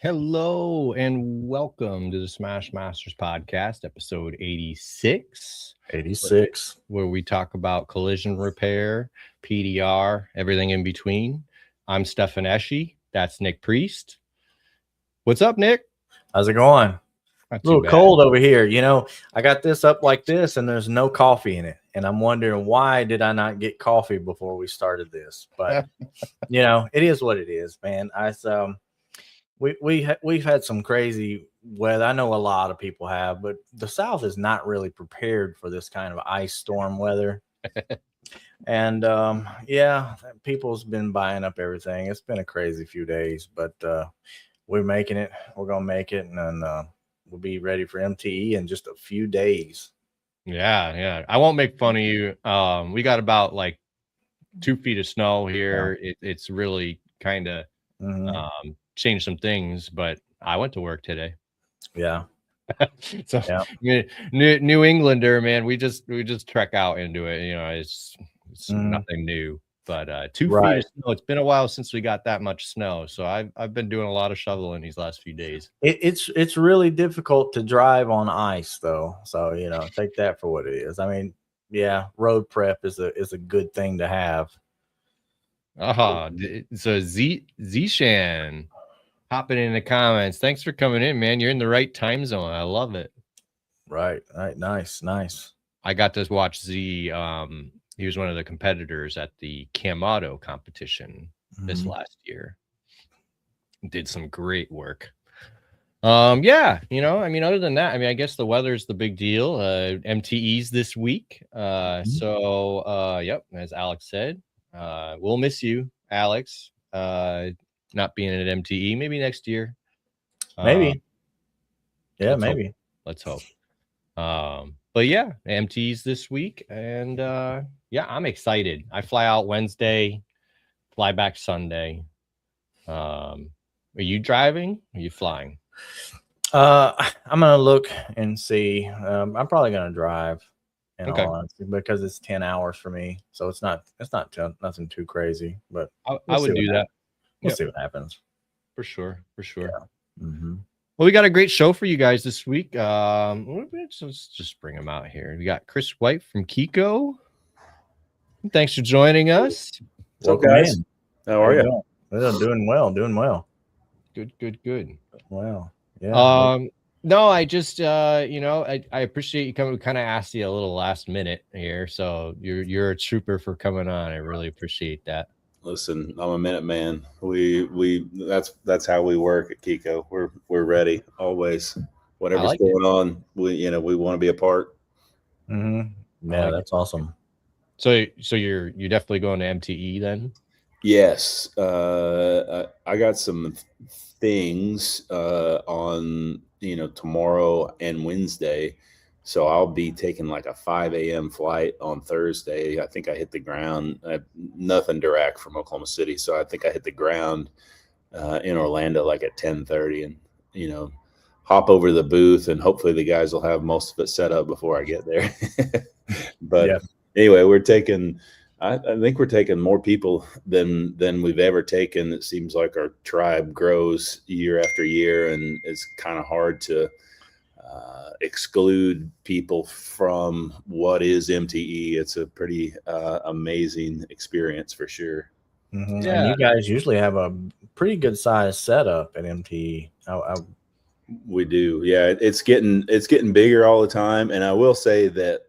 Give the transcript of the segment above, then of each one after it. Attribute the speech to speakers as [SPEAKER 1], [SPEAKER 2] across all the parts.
[SPEAKER 1] Hello and welcome to the Smash Masters podcast, episode 86,
[SPEAKER 2] 86.
[SPEAKER 1] where we talk about collision repair, PDR, everything in between. I'm Stefan Eschi. That's Nick Priest. What's up, Nick?
[SPEAKER 2] How's it going?
[SPEAKER 1] Not
[SPEAKER 2] A little
[SPEAKER 1] too bad.
[SPEAKER 2] cold over here. I got this up like this and there's no coffee in it. And I'm wondering, why did I not get coffee before we started this? But, it is what it is, man. We've had some crazy weather. I know a lot of people have, but the South is not really prepared for this kind of ice storm weather. And people's been buying up everything. It's been a crazy few days, but we're making it. We're gonna make it, and then we'll be ready for MTE in just a few days.
[SPEAKER 1] Yeah. I won't make fun of you. We got about like 2 feet of snow here. Yeah. It's really kind of changed some things, but I went to work today.
[SPEAKER 2] Yeah.
[SPEAKER 1] So New Englander, man, we just trek out into it. It's nothing new, but 2 feet of snow. It's been a while since we got that much snow, so I've been doing a lot of shoveling these last few days.
[SPEAKER 2] It's really difficult to drive on ice, though. So take that for what it is. I mean, road prep is a good thing to have.
[SPEAKER 1] So Zishan hopping in the comments. Thanks for coming in, man. You're in the right time zone. I love it.
[SPEAKER 2] Right. Nice.
[SPEAKER 1] I got to watch Z. He was one of the competitors at the Camauto competition this last year. Did some great work. Other than that, I guess the weather's the big deal. MTEs this week. As Alex said, we'll miss you, Alex. Not being at MTE, maybe next year.
[SPEAKER 2] Maybe.
[SPEAKER 1] Maybe. Let's hope. But yeah, MTEs this week, and I'm excited. I fly out Wednesday, fly back Sunday. Are you driving? Or are you flying?
[SPEAKER 2] I'm gonna look and see. I'm probably gonna drive, all honesty, because it's 10 hours for me, so it's not nothing too crazy. But
[SPEAKER 1] I would do that.
[SPEAKER 2] We'll see what happens.
[SPEAKER 1] For sure.
[SPEAKER 2] Yeah.
[SPEAKER 1] Well, we got a great show for you guys this week. Let's just bring them out here. We got Chris White from KECO. Thanks for joining us.
[SPEAKER 2] What's up, guys? How are you? Doing well.
[SPEAKER 1] Good.
[SPEAKER 2] Wow. Yeah.
[SPEAKER 1] No, I just I appreciate you coming. We kind of asked you a little last minute here, so you're a trooper for coming on. I really appreciate that.
[SPEAKER 3] Listen, I'm a minute man. That's how we work at KECO. We're ready always. Whatever's going on, we want to be a part.
[SPEAKER 2] Yeah, that's awesome.
[SPEAKER 1] So you're definitely going to MTE then?
[SPEAKER 3] Yes. I got some things on tomorrow and Wednesday. So I'll be taking like a 5 a.m. flight on Thursday. I think I hit the ground. I have nothing direct from Oklahoma City, so I think I hit the ground in Orlando like at 10:30, and hop over to the booth, and hopefully the guys will have most of it set up before I get there. But anyway, I think we're taking more people than we've ever taken. It seems like our tribe grows year after year, and it's kind of hard to exclude people from what is MTE. It's a pretty amazing experience for sure.
[SPEAKER 2] And you guys usually have a pretty good size setup at MTE.
[SPEAKER 3] We do. Yeah, it's getting bigger all the time. And I will say that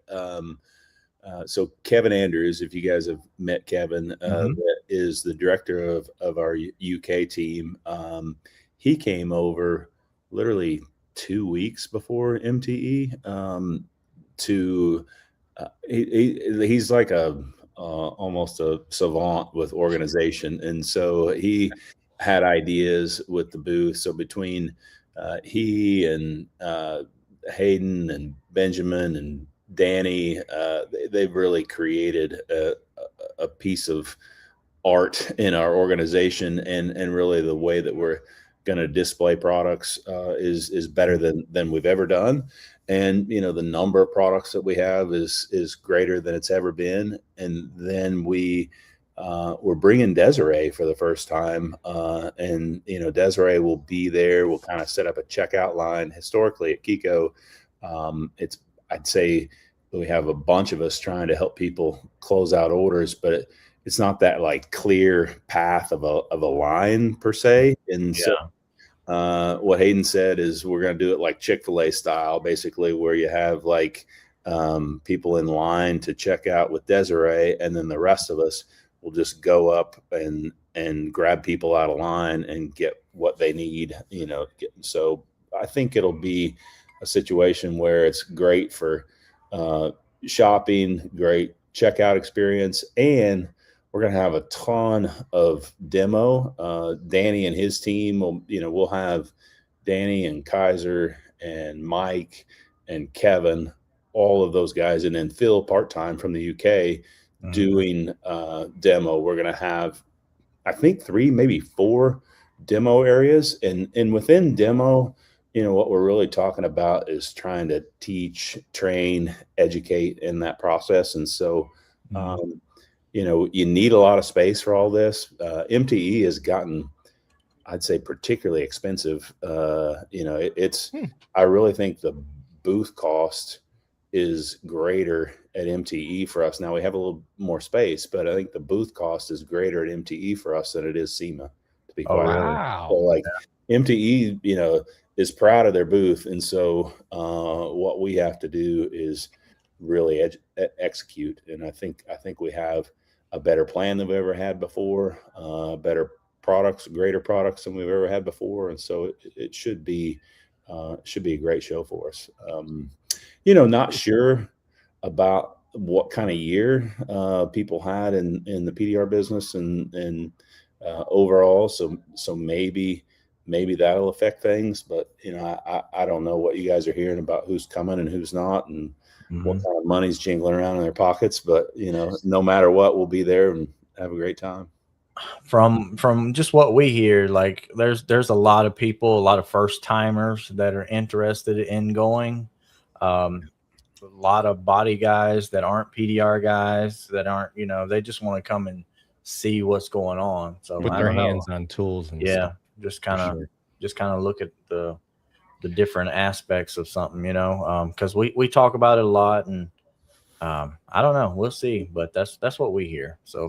[SPEAKER 3] so Kevin Andrews, if you guys have met Kevin, that is the director of our UK team. He came over literally 2 weeks before MTE he's like almost a savant with organization, and so he had ideas with the booth. So between he and Hayden and Benjamin and Danny, they've really created a piece of art in our organization, and really the way that we're going to display products is better than we've ever done. And the number of products that we have is greater than it's ever been. And then we we're bringing Desiree for the first time. And, Desiree will be there. We'll kind of set up a checkout line. Historically at KECO, I'd say we have a bunch of us trying to help people close out orders, but it's not that like clear path of a line per se. And so what Hayden said is we're going to do it like Chick-fil-A style, basically, where you have like people in line to check out with Desiree, and then the rest of us will just go up and grab people out of line and get what they need, So I think it'll be a situation where it's great for shopping, great checkout experience, and we're going to have a ton of demo. Danny and his team will, we'll have Danny and Kaiser and Mike and Kevin, all of those guys, and then Phil part-time from the UK doing demo. We're going to have, I think, 3, maybe 4 demo areas. And within demo, what we're really talking about is trying to teach, train, educate in that process. And so, you need a lot of space for all this. MTE has gotten, I'd say, particularly expensive. I really think the booth cost is greater at MTE for us. Now we have a little more space, but I think the booth cost is greater at MTE for us than it is SEMA, to be quite honest. So like MTE, is proud of their booth. And so what we have to do is really execute. And I think we have a better plan than we've ever had before, better products, greater products than we've ever had before. And so it should be a great show for us. Not sure about what kind of year people had in the PDR business and overall. So maybe that'll affect things, but I don't know what you guys are hearing about who's coming and who's not, and what kind of money's jingling around in their pockets. But no matter what, we'll be there and have a great time.
[SPEAKER 2] From just what we hear, like there's a lot of people, a lot of first timers that are interested in going. A lot of body guys that aren't PDR guys, that aren't, they just want to come and see what's going on. So
[SPEAKER 1] put their hands on tools and stuff.
[SPEAKER 2] Just kind of look at the different aspects of something, because we talk about it a lot, and I don't know, we'll see, but that's what we hear. So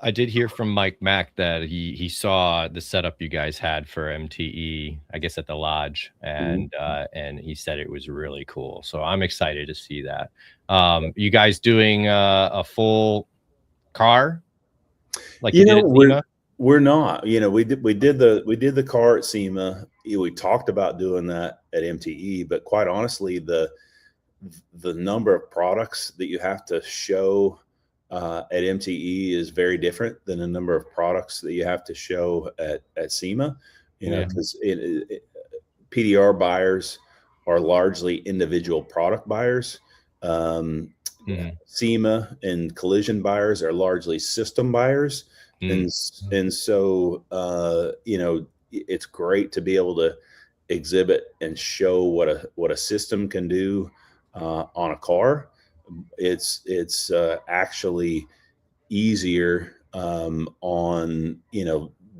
[SPEAKER 1] I did hear from Mike Mack that he saw the setup you guys had for MTE, I guess at the lodge, and he said it was really cool. So I'm excited to see that. You guys doing a full car like you did at SEMA?
[SPEAKER 3] We're not. We did the car at SEMA. We talked about doing that at MTE, but quite honestly, the number of products that you have to show at MTE is very different than the number of products that you have to show at SEMA. Because PDR buyers are largely individual product buyers. SEMA and collision buyers are largely system buyers. And so, it's great to be able to exhibit and show what a system can do on a car. It's actually easier on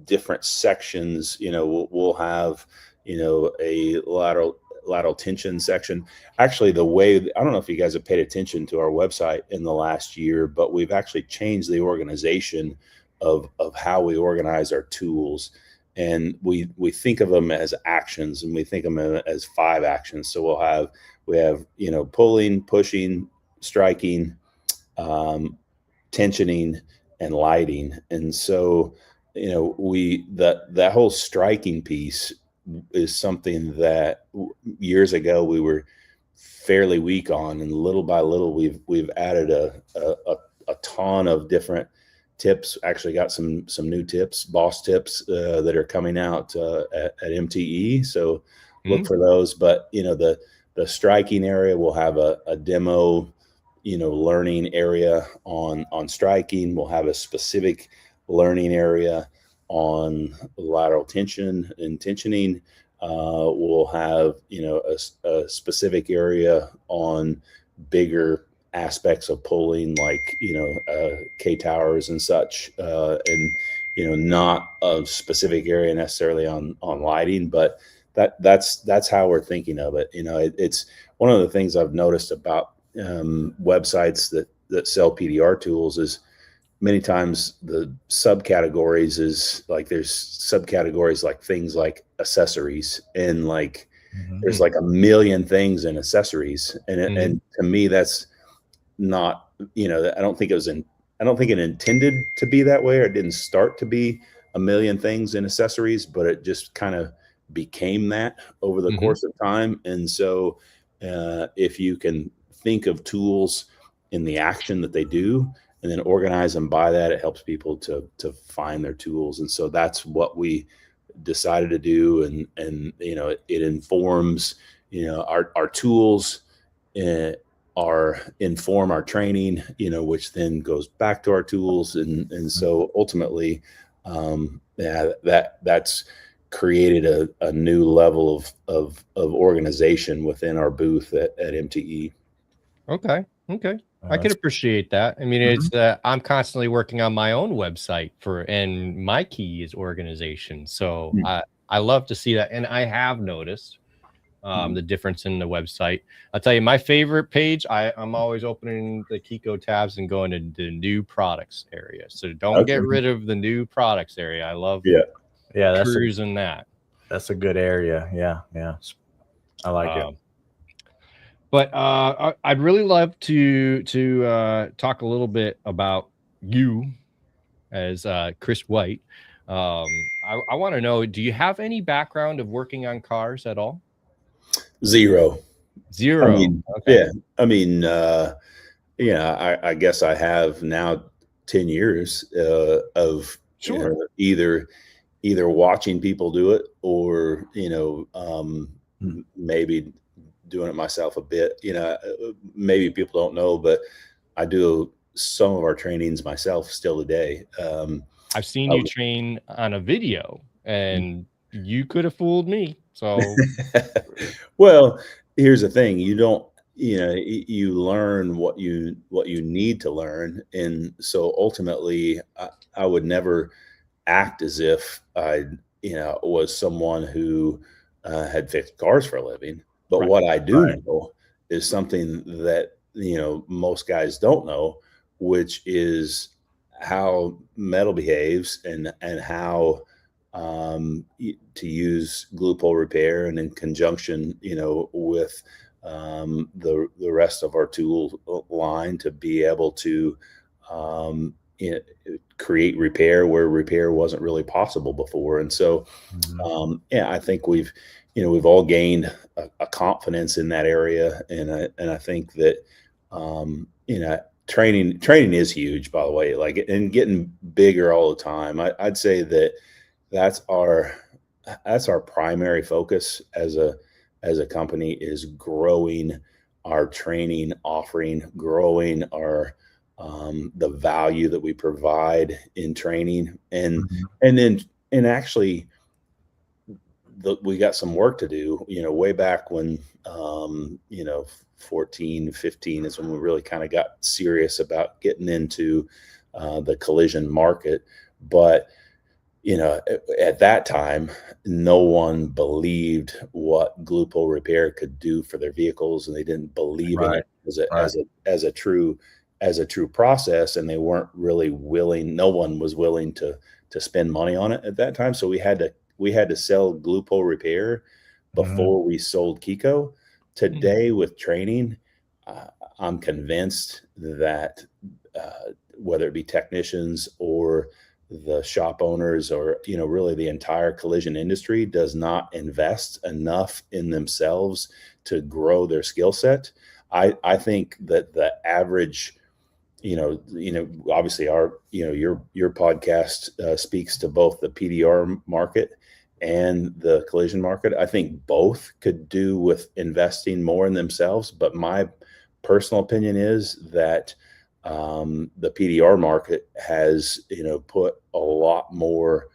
[SPEAKER 3] different sections. We'll have a lateral tension section. Actually, I don't know if you guys have paid attention to our website in the last year, but we've actually changed the organization of how we organize our tools, and we think of them as actions, and we think of them as 5 actions. So we have pulling, pushing, striking, tensioning, and lighting. And so that whole striking piece is something that years ago we were fairly weak on, and little by little we've added a ton of different tips. Actually got some new tips, boss tips that are coming out at MTE. So look for those. But the striking area will have a demo, learning area on striking. We'll have a specific learning area on lateral tension and tensioning. We'll have a specific area on bigger aspects of pulling, like, K towers and such, and not a specific area necessarily on lighting, but that's how we're thinking of it. It's one of the things I've noticed about websites that sell PDR tools is many times the subcategories is like there's subcategories like things like accessories, and like there's like a million things in accessories, and to me that's not, I don't think it intended to be that way, or it didn't start to be a million things in accessories, but it just kind of became that over the course of time. And so if you can think of tools in the action that they do and then organize them by that, it helps people to find their tools. And so that's what we decided to do. And it informs, our tools inform our training, which then goes back to our tools. And so ultimately, that's created a new level of organization within our booth at MTE.
[SPEAKER 1] Okay. I can appreciate that. I mean, it's I'm constantly working on my own website and my key is organization. So I love to see that. And I have noticed the difference in the website. I'll tell you, my favorite page, I'm always opening the KECO tabs and going to the new products area. So don't get rid of the new products area. I love cruising that.
[SPEAKER 2] That's a good area. Yeah. I like it.
[SPEAKER 1] But I'd really love to talk a little bit about you as Chris White. I want to know, do you have any background of working on cars at all?
[SPEAKER 3] Zero.
[SPEAKER 1] I mean,
[SPEAKER 3] okay. Yeah. I mean, I guess I have now 10 years of either watching people do it or, maybe doing it myself a bit. Maybe people don't know, but I do some of our trainings myself still today.
[SPEAKER 1] I've seen you train on a video, and you could have fooled me. So,
[SPEAKER 3] well, here's the thing: you learn what you need to learn, and so ultimately, I would never act as if I was someone who had fixed cars for a living. But what I do know is something that, most guys don't know, which is how metal behaves and how to use glue pull repair, and in conjunction, with the rest of our tool line to be able to create repair where repair wasn't really possible before. And so, I think we've all gained a confidence in that area. And I think that, training is huge, by the way, like, and getting bigger all the time. I'd say that that's our primary focus as a company, is growing our training offering, growing our, the value that we provide in training. And actually, we got some work to do, way back when, 14, 15 is when we really kind of got serious about getting into the collision market. But, at that time, no one believed what glue pull repair could do for their vehicles, and they didn't believe in it as a true process, and they weren't really willing. No one was willing to spend money on it at that time. So we had to sell glue pull repair before we sold KECO. Today, with training, I'm convinced that whether it be technicians or the shop owners, or really the entire collision industry, does not invest enough in themselves to grow their skill set. I think that the average, obviously your podcast speaks to both the PDR market and the collision market. I think both could do with investing more in themselves, but my personal opinion is that the PDR market has, put a lot more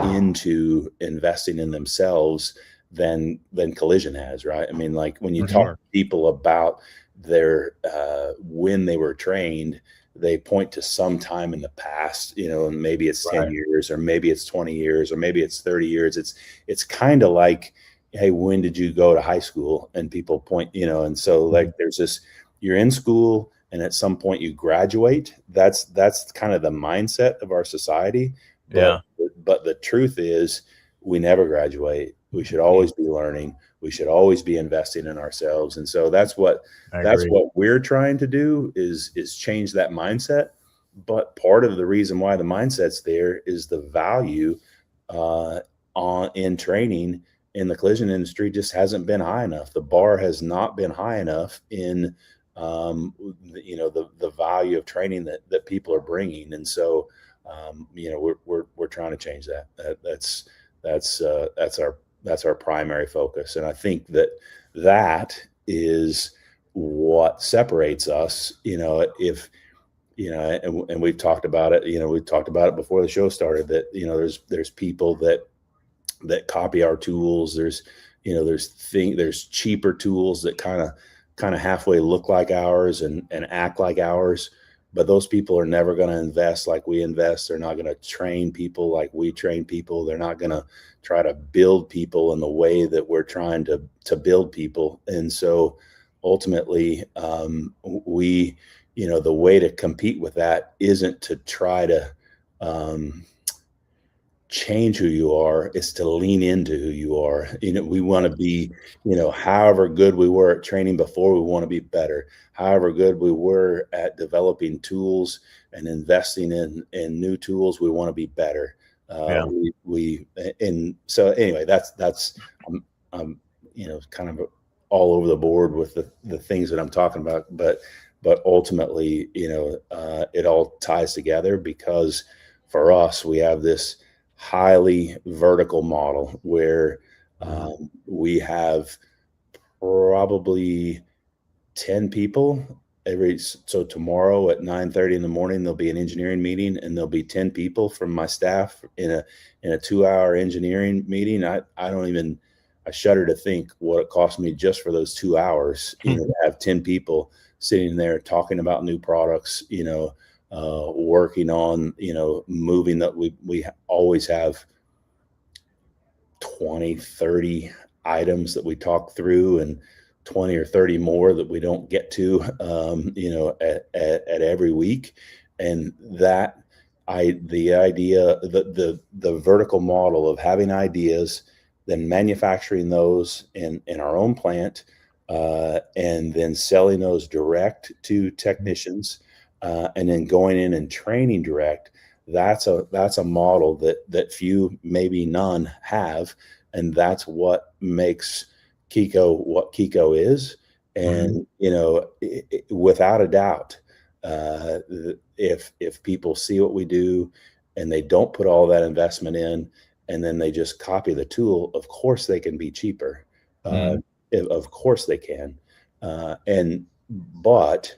[SPEAKER 3] into investing in themselves than collision has, right? I mean, like, when you talk to people about, when they were trained, they point to some time in the past, and maybe it's 10 years, or maybe it's 20 years, or maybe it's 30 years. It's kind of like, hey, when did you go to high school? And people point, and so like there's this, you're in school and at some point you graduate. That's kind of the mindset of our society. But the truth is we never graduate. We should always be learning. We should always be investing in ourselves. And so that's what we're trying to do is change that mindset. But part of the reason why the mindset's there is the value in training in the collision industry just hasn't been high enough. The bar has not been high enough in the value of training that people are bringing. And so we're trying to change that. That's our primary focus. And I think that is what separates us, and we've talked about it, we talked about it before the show started, that, there's people that copy our tools. There's cheaper tools that kind of halfway look like ours and act like ours. But those people are never going to invest like we invest. They're not going to train people like we train people. They're not going to try to build people in the way that we're trying to build people. And so ultimately, the way to compete with that isn't to try to change who you are. It's to lean into who you are. We want to be, however good we were at training before, we want to be better. However good we were at developing tools and investing in new tools, we want to be better. And so anyway, that's kind of all over the board with the things that I'm talking about, but ultimately, it all ties together, because for us, we have this highly vertical model where we have probably 10 people so tomorrow at 9:30 in the morning, there'll be an engineering meeting, and there'll be 10 people from my staff in a 2-hour engineering meeting. I shudder to think what it cost me just for those 2 hours, to have 10 people sitting there talking about new products, working on, moving that we always have 20, 30 items that we talk through, and 20 or 30 more that we don't get to, at every week. And the idea, the vertical model of having ideas, then manufacturing those in our own plant, and then selling those direct to technicians, and then going in and training direct. That's a model that few, maybe none, have, and that's what makes KECO what KECO is. And without a doubt, if people see what we do and they don't put all that investment in, and then they just copy the tool, of course they can be cheaper. Of course they can, but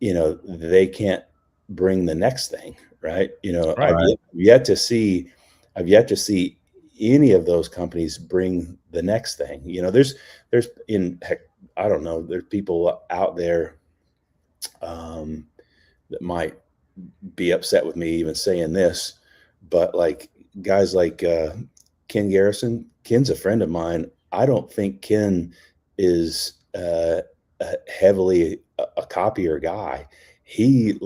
[SPEAKER 3] they can't bring the next thing, right? I've yet to see any of those companies bring the next thing. There's I don't know, there's people out there that might be upset with me even saying this, but like guys like Ken Garrison. Ken's a friend of mine. I don't think Ken is heavily a copier guy. He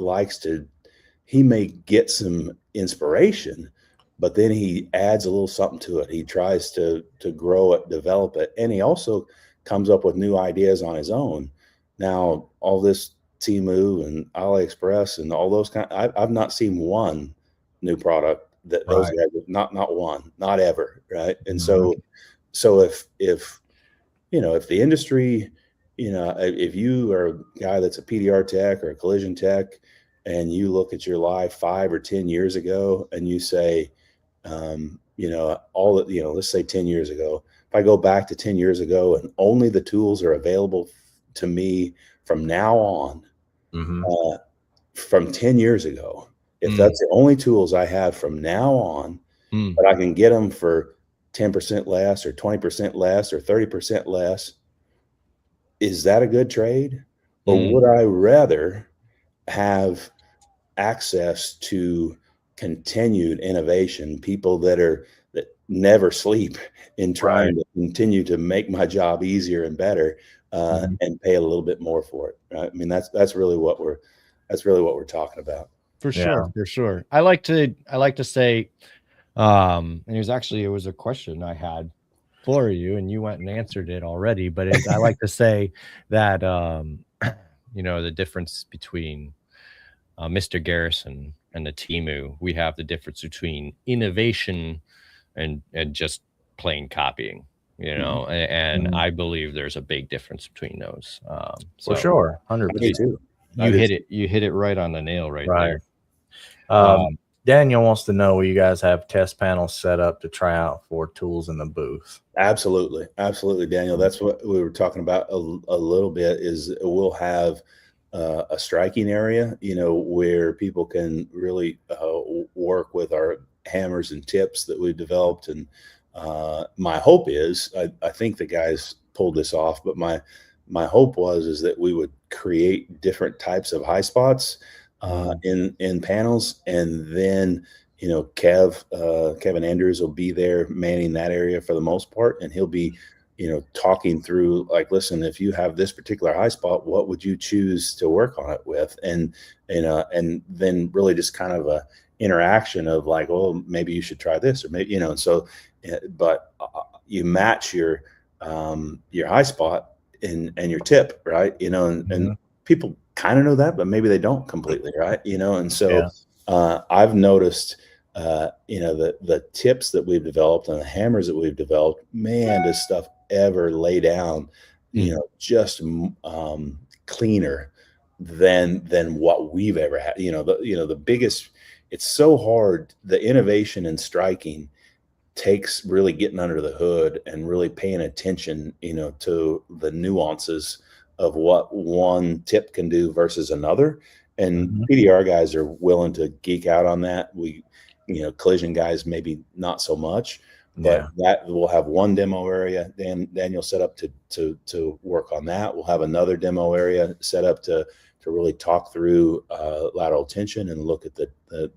[SPEAKER 3] may get some inspiration, but then he adds a little something to it. He tries to grow it, develop it, and he also comes up with new ideas on his own. Now, all this Temu and AliExpress and all those I've not seen one new product that those guys, not one, not ever, right? And so if the industry, if you are a guy that's a PDR tech or a collision tech, and you look at your life 5 or 10 years ago, and you say, let's say 10 years ago, if I go back to 10 years ago and only the tools are available to me from now on, from 10 years ago, if that's the only tools I have from now on, but I can get them for 10% less or 20% less or 30% less, is that a good trade? or would I rather have access to continued innovation, people that never sleep in trying to continue to make my job easier and better, and pay a little bit more for it, right? I mean, that's really what we're talking about.
[SPEAKER 1] For sure, for sure. I like to say, and it was a question I had for you, and you went and answered it already. But I like to say that the difference between Mr. Garrison and the Timu, we have the difference between innovation and just plain copying. And I believe there's a big difference between those.
[SPEAKER 2] For sure, 100%.
[SPEAKER 1] You hit it right on the nail right there.
[SPEAKER 2] Daniel wants to know, will you guys have test panels set up to try out for tools in the booth?
[SPEAKER 3] Absolutely, Daniel. That's what we were talking about a little bit. Is we'll have a striking area, where people can really work with our hammers and tips that we've developed. And my hope is, I think the guys pulled this off, but my hope is that we would create different types of high spots in panels, and then Kevin Andrews will be there manning that area for the most part, and he'll be talking through, like, listen, if you have this particular high spot, what would you choose to work on it with? And then really just kind of a interaction of like, oh, maybe you should try this, or maybe, and so, but you match your high spot and your tip, right? And people kind of know that, but maybe they don't completely, right? And so I've noticed, the tips that we've developed and the hammers that we've developed, man, does stuff ever lay down, just cleaner than what we've ever had. The biggest, it's so hard. The innovation in striking takes really getting under the hood and really paying attention, to the nuances of what one tip can do versus another. And PDR guys are willing to geek out on that. Collision guys, maybe not so much, but that we'll have one demo area. Daniel set up to work on that. We'll have another demo area set up to really talk through lateral tension and look at the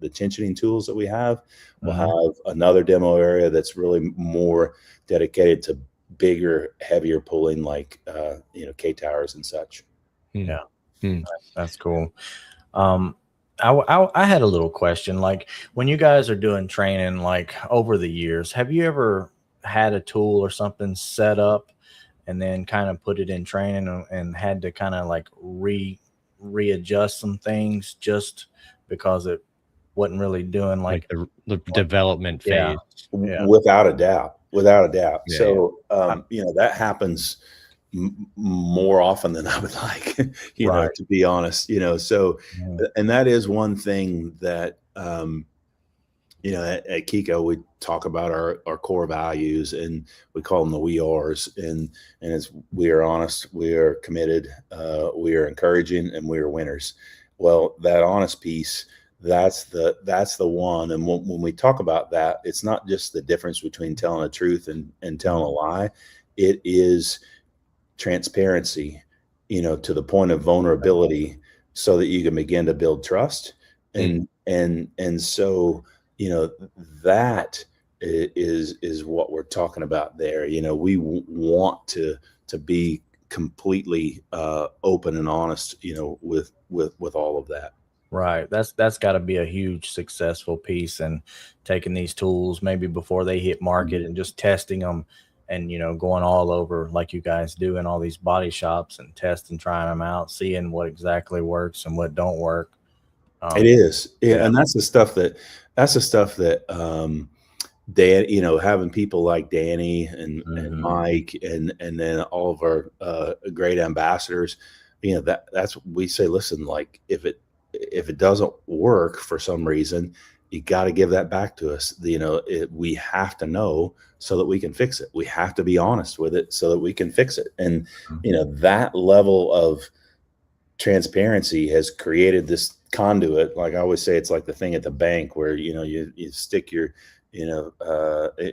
[SPEAKER 3] tensioning tools that we have. We'll have another demo area that's really more dedicated to bigger, heavier pulling, like K towers and such.
[SPEAKER 2] That's cool. I had a little question, like, when you guys are doing training, like, over the years, have you ever had a tool or something set up and then kind of put it in training and had to kind of like readjust some things just because it wasn't really doing like
[SPEAKER 1] the development phase?
[SPEAKER 3] Without a doubt. So that happens more often than I would like, to be honest, so, and that is one thing that, at KECO, we talk about our core values, and we call them the we are's, and as we are honest, we are committed, we are encouraging, and we are winners. Well, that honest piece, that's the one. And when we talk about that, it's not just the difference between telling the truth and telling a lie. It is transparency, to the point of vulnerability, so that you can begin to build trust. And so, that is what we're talking about there. We want to be completely open and honest, with all of that.
[SPEAKER 2] Right. That's got to be a huge successful piece, and taking these tools maybe before they hit market and just testing them, and going all over like you guys do in all these body shops and testing, trying them out, seeing what exactly works and what don't work.
[SPEAKER 3] It is, and that's the stuff that Dan, having people like Danny and Mike and then all of our great ambassadors, that's we say, listen, like, if it doesn't work for some reason, you got to give that back to us. We have to know so that we can fix it. We have to be honest with it so that we can fix it. And, that level of transparency has created this conduit. Like I always say, it's like the thing at the bank where, you stick your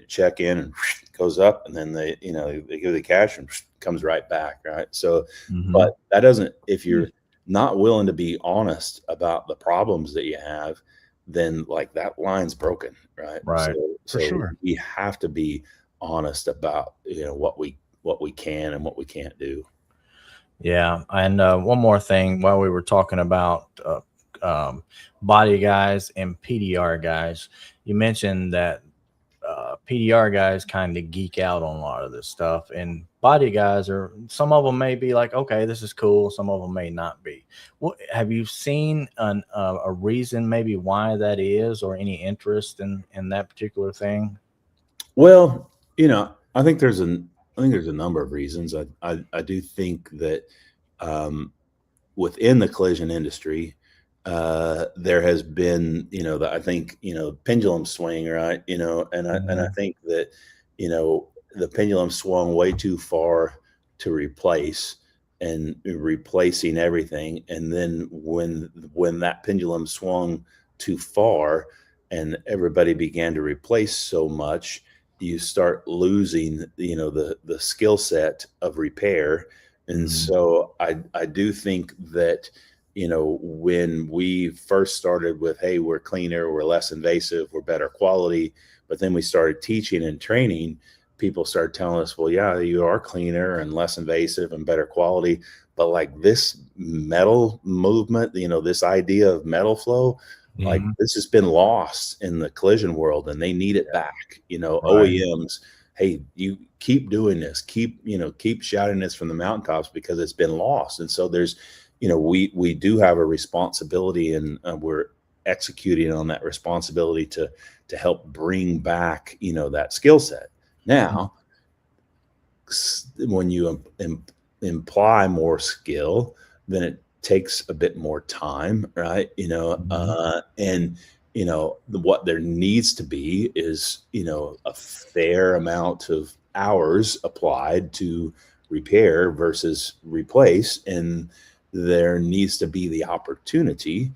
[SPEAKER 3] check in and goes up, and then they give the cash and comes right back, right? So, but that doesn't, if you're not willing to be honest about the problems that you have, then like that line's broken, right?
[SPEAKER 2] Right.
[SPEAKER 1] For sure.
[SPEAKER 3] we have to be honest about what we can and what we can't do.
[SPEAKER 2] Yeah. And one more thing, while we were talking about body guys and PDR guys, you mentioned that PDR guys kind of geek out on a lot of this stuff, and body guys are, some of them may be like, okay, this is cool. Some of them may not be. What have you seen a reason maybe why that is, or any interest in that particular thing?
[SPEAKER 3] Well, I think there's a number of reasons. I do think that within the collision industry, there has been, I think, pendulum swing, right? And I think that, the pendulum swung way too far to replace and replacing everything. And then when that pendulum swung too far and everybody began to replace so much, you start losing, the skill set of repair. And so I do think that, when we first started with, hey, we're cleaner, we're less invasive, we're better quality, but then we started teaching and training, people started telling us, well, yeah, you are cleaner and less invasive and better quality, but like this metal movement, this idea of metal flow, like this has been lost in the collision world, and they need it back. OEMs, hey, you keep doing this, keep shouting this from the mountaintops, because it's been lost. And so there's, we do have a responsibility, and we're executing on that responsibility to help bring back, that skill set. Now, when you imply more skill, then it takes a bit more time, right? And what there needs to be is, a fair amount of hours applied to repair versus replace. And there needs to be the opportunity,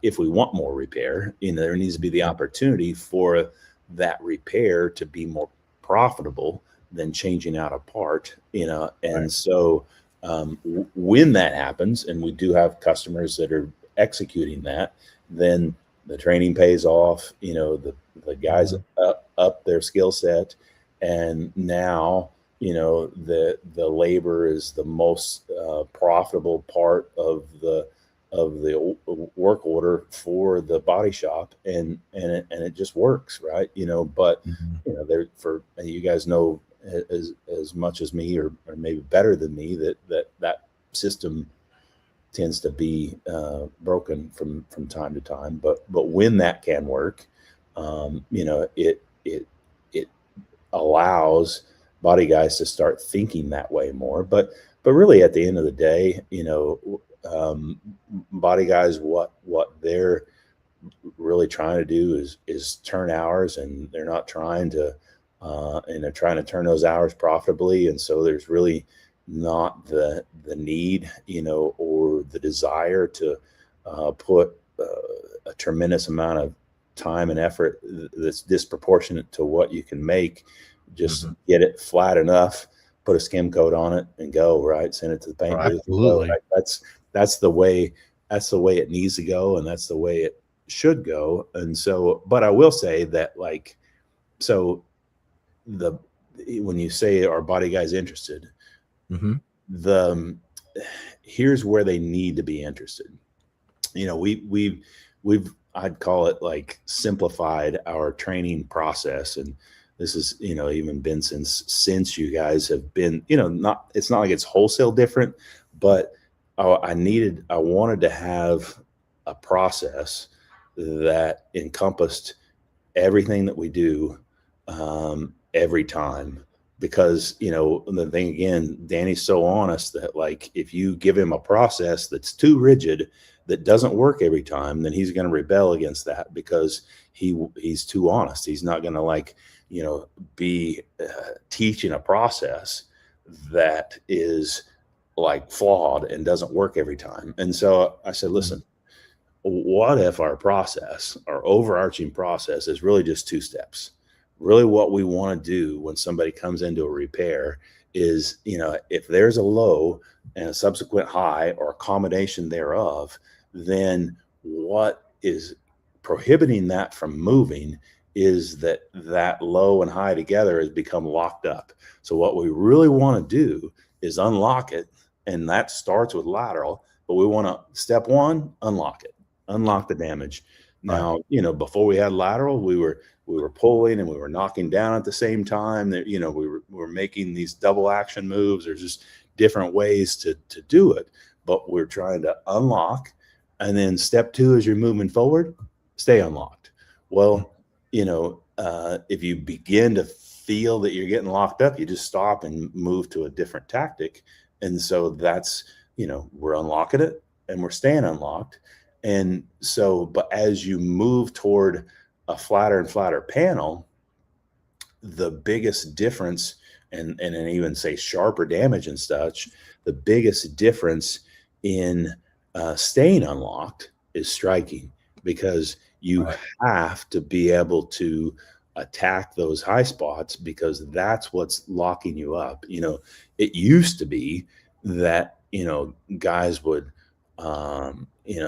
[SPEAKER 3] if we want more repair, there needs to be the opportunity for that repair to be more profitable than changing out a part, and so when that happens, and we do have customers that are executing that, then the training pays off, the guys up their skill set, and now the labor is the most profitable part of the work order for the body shop, and it just works, right? But there, for you guys know as much as me, or maybe better than me, that system tends to be broken from time to time. But when that can work, it allows body guys to start thinking that way more. But really, at the end of the day, body guys, what they're really trying to do is turn hours, and they're not trying to and they're trying to turn those hours profitably. And so there's really not the need, or the desire to put a tremendous amount of time and effort that's disproportionate to what you can make. Just get it flat enough, put a skim coat on it, and go, right? Send it to the paint booth.
[SPEAKER 1] Absolutely.
[SPEAKER 3] That's the way it needs to go, and that's the way it should go. And so, but I will say that, when you say, are body guys interested, here's where they need to be interested. We've I'd call it like simplified our training process, and this is even been since you guys have been, it's not like it's wholesale different, but I wanted to have a process that encompassed everything that we do every time. Because, the thing again, Danny's so honest that, like, if you give him a process that's too rigid, that doesn't work every time, then he's going to rebel against that, because he's too honest. He's not going to be teaching a process that is like flawed and doesn't work every time. And so I said, listen, what if our process, our overarching process, is really just 2 steps? Really, what we want to do when somebody comes into a repair is, if there's a low and a subsequent high or a combination thereof, then what is prohibiting that from moving is that low and high together has become locked up. So what we really want to do is unlock it, and that starts with lateral. But we want to, step 1, unlock it, unlock the damage. Now, before we had lateral, we were pulling and we were knocking down at the same time. That we were making these double action moves. There's just different ways to do it, but we're trying to unlock. And then step 2, as you're moving forward, stay unlocked. Well, if you begin to feel that you're getting locked up, you just stop and move to a different tactic. And so that's, we're unlocking it and we're staying unlocked. And so, but as you move toward a flatter and flatter panel, the biggest difference, and even say sharper damage and such, the biggest difference in staying unlocked is striking, because you have to be able to attack those high spots, because that's what's locking you up. It used to be that, guys would,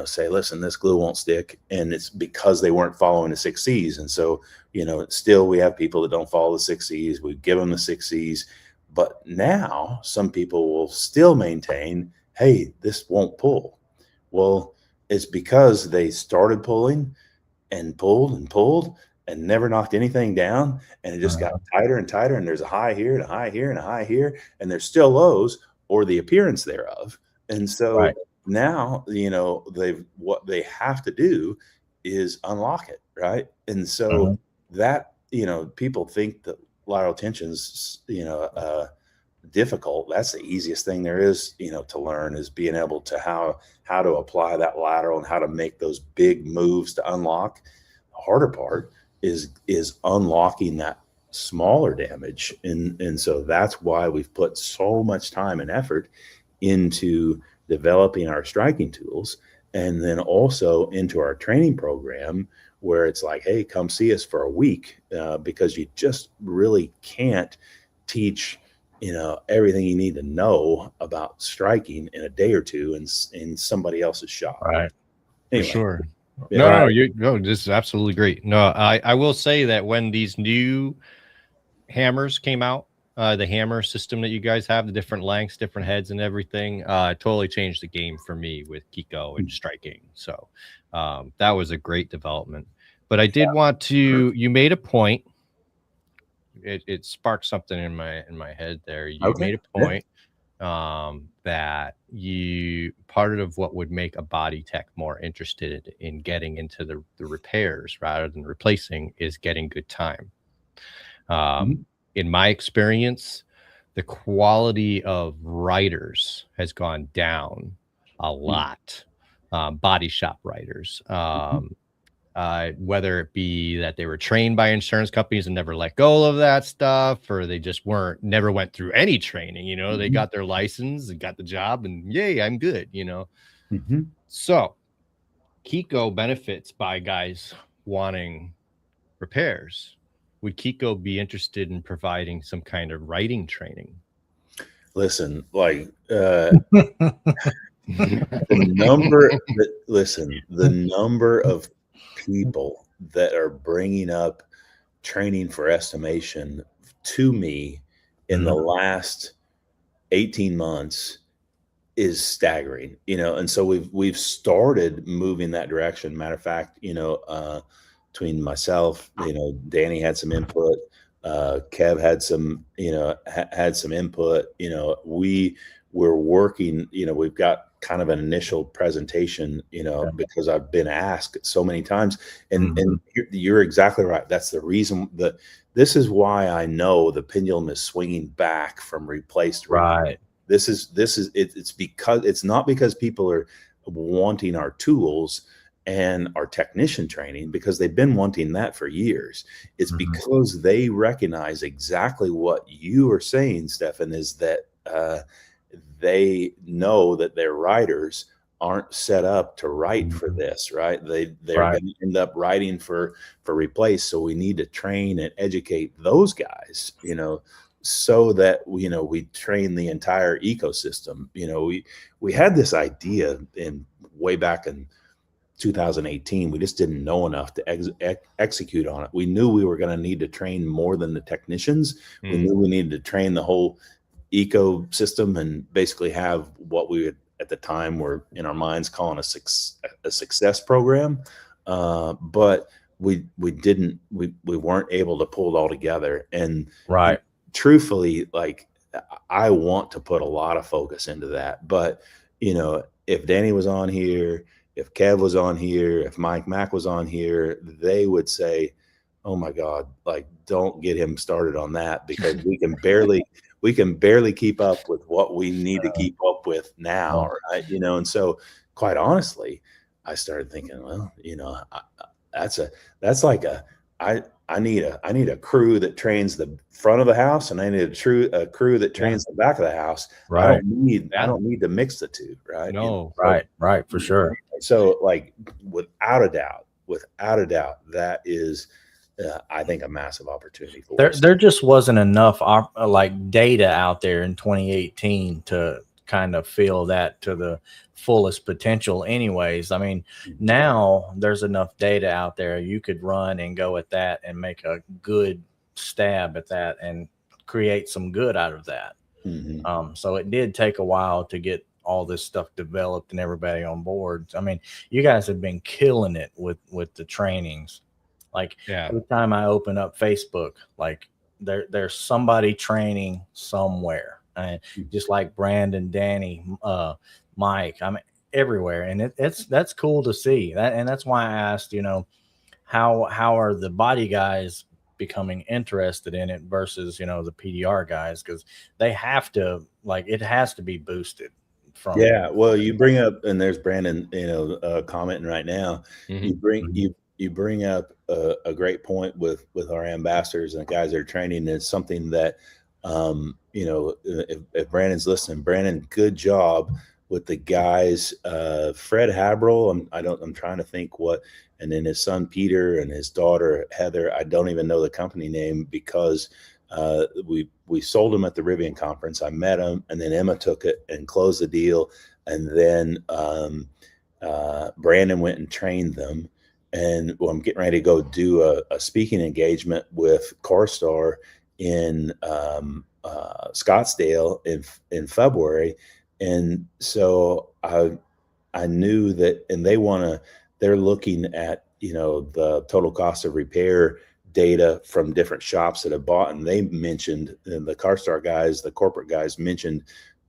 [SPEAKER 3] say, listen, this glue won't stick. And it's because they weren't following the 6 C's. And so, still we have people that don't follow the 6 C's. We give them the 6 C's. But now some people will still maintain, hey, this won't pull. Well, it's because they started pulling and pulled and pulled and never knocked anything down. And it just got tighter and tighter. And there's a high here and a high here and a high here. And there's still lows, or the appearance thereof. And so now, what they have to do is unlock it. Right. And so that, people think that lateral tension's, difficult. That's the easiest thing there is, to learn, is being able to how to apply that lateral and how to make those big moves to unlock. The harder part is unlocking that smaller damage. And so that's why we've put so much time and effort into developing our striking tools, and then also into our training program, where it's like, hey, come see us for a week, because you just really can't teach everything you need to know about striking in a day or two in somebody else's shop.
[SPEAKER 1] Right.
[SPEAKER 3] Anyway.
[SPEAKER 1] For sure. No, this is absolutely great. No, I will say that when these new hammers came out, the hammer system that you guys have, the different lengths, different heads and everything, totally changed the game for me with KECO and striking. So that was a great development. But I did want to, you made a point. It sparked something in my head there. You made a point that part of what would make a body tech more interested in getting into the repairs rather than replacing is getting good time. In my experience, the quality of riders has gone down a lot. Body shop riders, whether it be that they were trained by insurance companies and never let go of that stuff, or they just never went through any training. They got their license and got the job, and yay, I'm good. So KECO benefits by guys wanting repairs. Would KECO be interested in providing some kind of writing training?
[SPEAKER 3] Listen, the number of people that are bringing up training for estimation to me in the last 18 months is staggering, and so we've started moving that direction. Matter of fact, between myself, Danny had some input, Kev had some, had some input, we were working, we've got kind of an initial presentation, because I've been asked so many times, and you're exactly right. That's the reason this is why I know the pendulum is swinging back from replaced.
[SPEAKER 2] Right.
[SPEAKER 3] It's because it's not because people are wanting our tools and our technician training, because they've been wanting that for years. It's because they recognize exactly what you are saying, Stefan, is that they know that their riders aren't set up to write for this, right? They're
[SPEAKER 2] Right.
[SPEAKER 3] going to end up writing for replace. So we need to train and educate those guys, so that we train the entire ecosystem. We had this idea in way back in 2018. We just didn't know enough to execute on it. We knew we were going to need to train more than the technicians. We knew we needed to train the whole ecosystem and basically have what we would, at the time, were in our minds calling a success program. But we weren't able to pull it all together. And
[SPEAKER 2] Right.
[SPEAKER 3] truthfully, like, I want to put a lot of focus into that. But if Danny was on here, if Kev was on here, if Mike Mack was on here, they would say, "Oh my God, like, don't get him started on that, because we can barely keep up with what we need to keep up with now." Right. And so, quite honestly, I started thinking, well, I need a crew that trains the front of the house, and I need a crew that trains the back of the house.
[SPEAKER 2] Right.
[SPEAKER 3] I don't need to mix the two. Right.
[SPEAKER 1] No.
[SPEAKER 2] Right. For sure.
[SPEAKER 3] So, like, without a doubt, that is, I think, a massive opportunity for us.
[SPEAKER 2] There just wasn't enough like data out there in 2018 to kind of feel that to the fullest potential anyways. I mean, now there's enough data out there. You could run and go at that and make a good stab at that and create some good out of that. So it did take a while to get all this stuff developed and everybody on board. I mean, you guys have been killing it with the trainings. Like, every time I open up Facebook, like, there's somebody training somewhere, and just like Brandon, Danny, Mike, I mean, everywhere. And that's cool to see that. And that's why I asked, how are the body guys becoming interested in it versus, the PDR guys? Because they have to, like, it has to be boosted.
[SPEAKER 3] Well, you bring up, and there's Brandon, commenting right now. You bring up a great point with our ambassadors and the guys that are training. It's something that, if Brandon's listening, Brandon, good job with the guys. Fred Habrel, I'm trying to think and then his son Peter and his daughter Heather. I don't even know the company name, because we sold them at the Rivian conference. I met them, and then Emma took it and closed the deal, and then Brandon went and trained them. And I'm getting ready to go do a speaking engagement with CarStar in Scottsdale in February. And so I knew that, and they're looking at, the total cost of repair data from different shops that have bought. And they mentioned, the CarStar guys, the corporate guys mentioned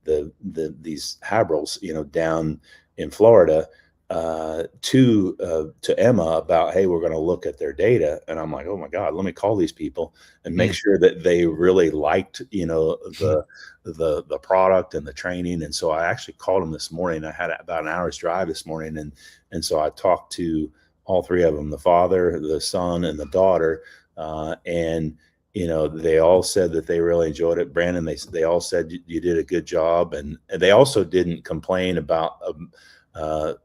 [SPEAKER 3] these Habrels, down in Florida, to Emma about, hey, we're going to look at their data. And I'm like, oh my God, let me call these people and make sure that they really liked, the product and the training. And so I actually called them this morning. I had about an hour's drive this morning. And so I talked to all three of them, the father, the son, and the daughter. And they all said that they really enjoyed it. Brandon, they all said you did a good job. And they also didn't complain about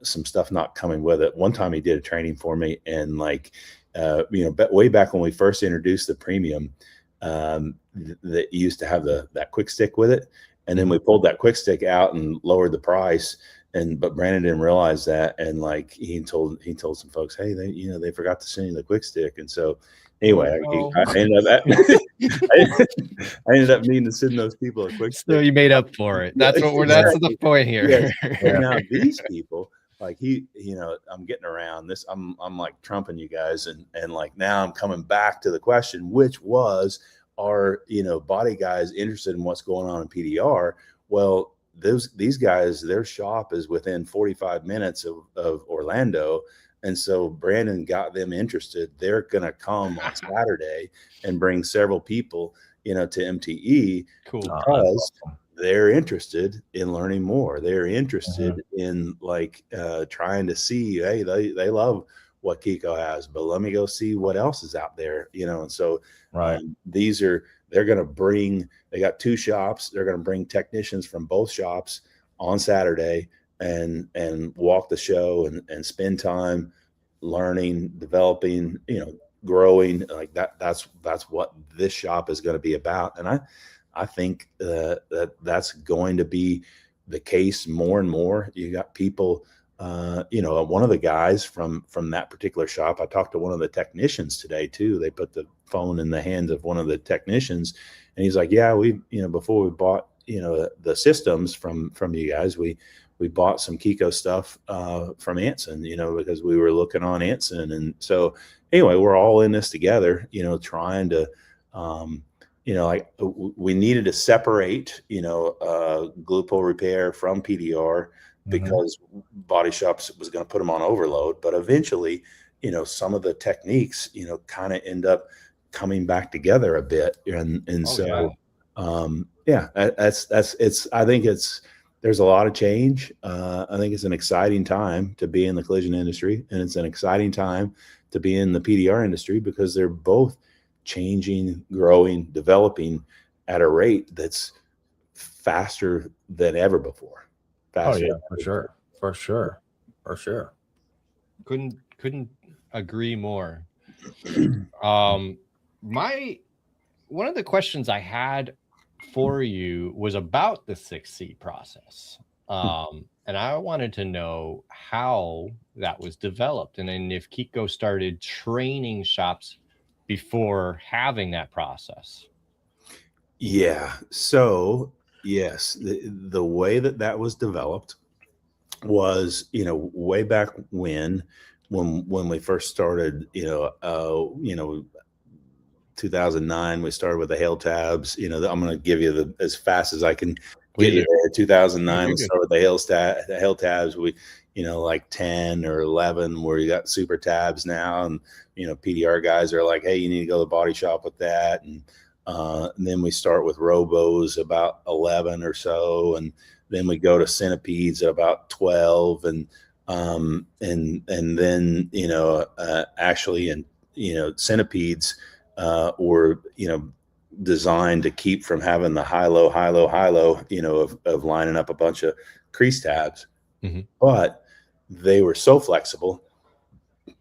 [SPEAKER 3] some stuff not coming with it. One time he did a training for me, and way back when we first introduced the premium, that used to have that quick stick with it. And then we pulled that quick stick out and lowered the price. But Brandon didn't realize that. And he told some folks, hey, they forgot to send you the quick stick. And so anyway, I ended up needing to send those people a quick stick.
[SPEAKER 1] So you made up for it. That's that's the point here.
[SPEAKER 3] Yes. Now these people, like, I'm getting around this. I'm like trumping you guys. And now I'm coming back to the question, which was, are, body guys interested in what's going on in PDR? Well, these guys, their shop is within 45 minutes of Orlando. And so Brandon got them interested. They're going to come on Saturday and bring several people, to MTE.
[SPEAKER 1] Cool.
[SPEAKER 3] Because they're interested in learning more. They're interested in trying to see, hey, they love what KECO has, but let me go see what else is out there, and so they're going to bring, they got two shops. They're going to bring technicians from both shops on Saturday. and walk the show and spend time learning, developing, growing like that. That's what this shop is going to be about. And I think that's going to be the case more and more. You got people, one of the guys from that particular shop, I talked to one of the technicians today too. They put the phone in the hands of one of the technicians, and he's like, yeah, before we bought, the systems from you guys, we bought some KECO stuff from Anson, because we were looking on Anson. And so anyway, we're all in this together, trying to, like we needed to separate, glue pull repair from PDR because body shops was going to put them on overload. But eventually, some of the techniques, kind of end up coming back together a bit. I think there's a lot of change. I think it's an exciting time to be in the collision industry, and it's an exciting time to be in the PDR industry because they're both changing, growing, developing at a rate that's faster than ever before.
[SPEAKER 2] For sure.
[SPEAKER 1] Couldn't agree more. One of the questions I had for you was about the 6C process. And I wanted to know how that was developed, and then if KECO started training shops before having that process.
[SPEAKER 3] Yeah. So yes, the way that was developed was, way back when we first started, 2009, we started with the hail tabs. I'm going to give you as fast as I can get you there. 2009, we started with the hail tabs. We, like 10 or 11, where you got super tabs now, and PDR guys are like, hey, you need to go to the body shop with that, and then we start with robos about 11 or so, and then we go to centipedes at about 12, and then actually, and centipedes were designed to keep from having the high low of lining up a bunch of crease tabs. But they were so flexible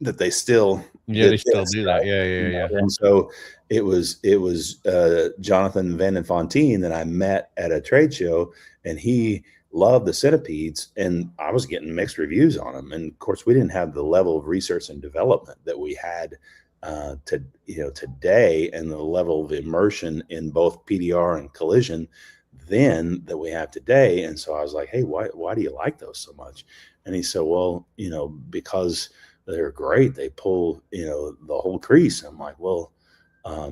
[SPEAKER 3] that they still
[SPEAKER 1] do that. Yeah.
[SPEAKER 3] And so it was Jonathan Van Fontaine that I met at a trade show, and he loved the centipedes, and I was getting mixed reviews on them. And of course, we didn't have the level of research and development that we had today, and the level of immersion in both PDR and collision then that we have today. And so I was like, hey, why do you like those so much? And he said, well, because they're great. They pull, the whole crease. I'm like, well, are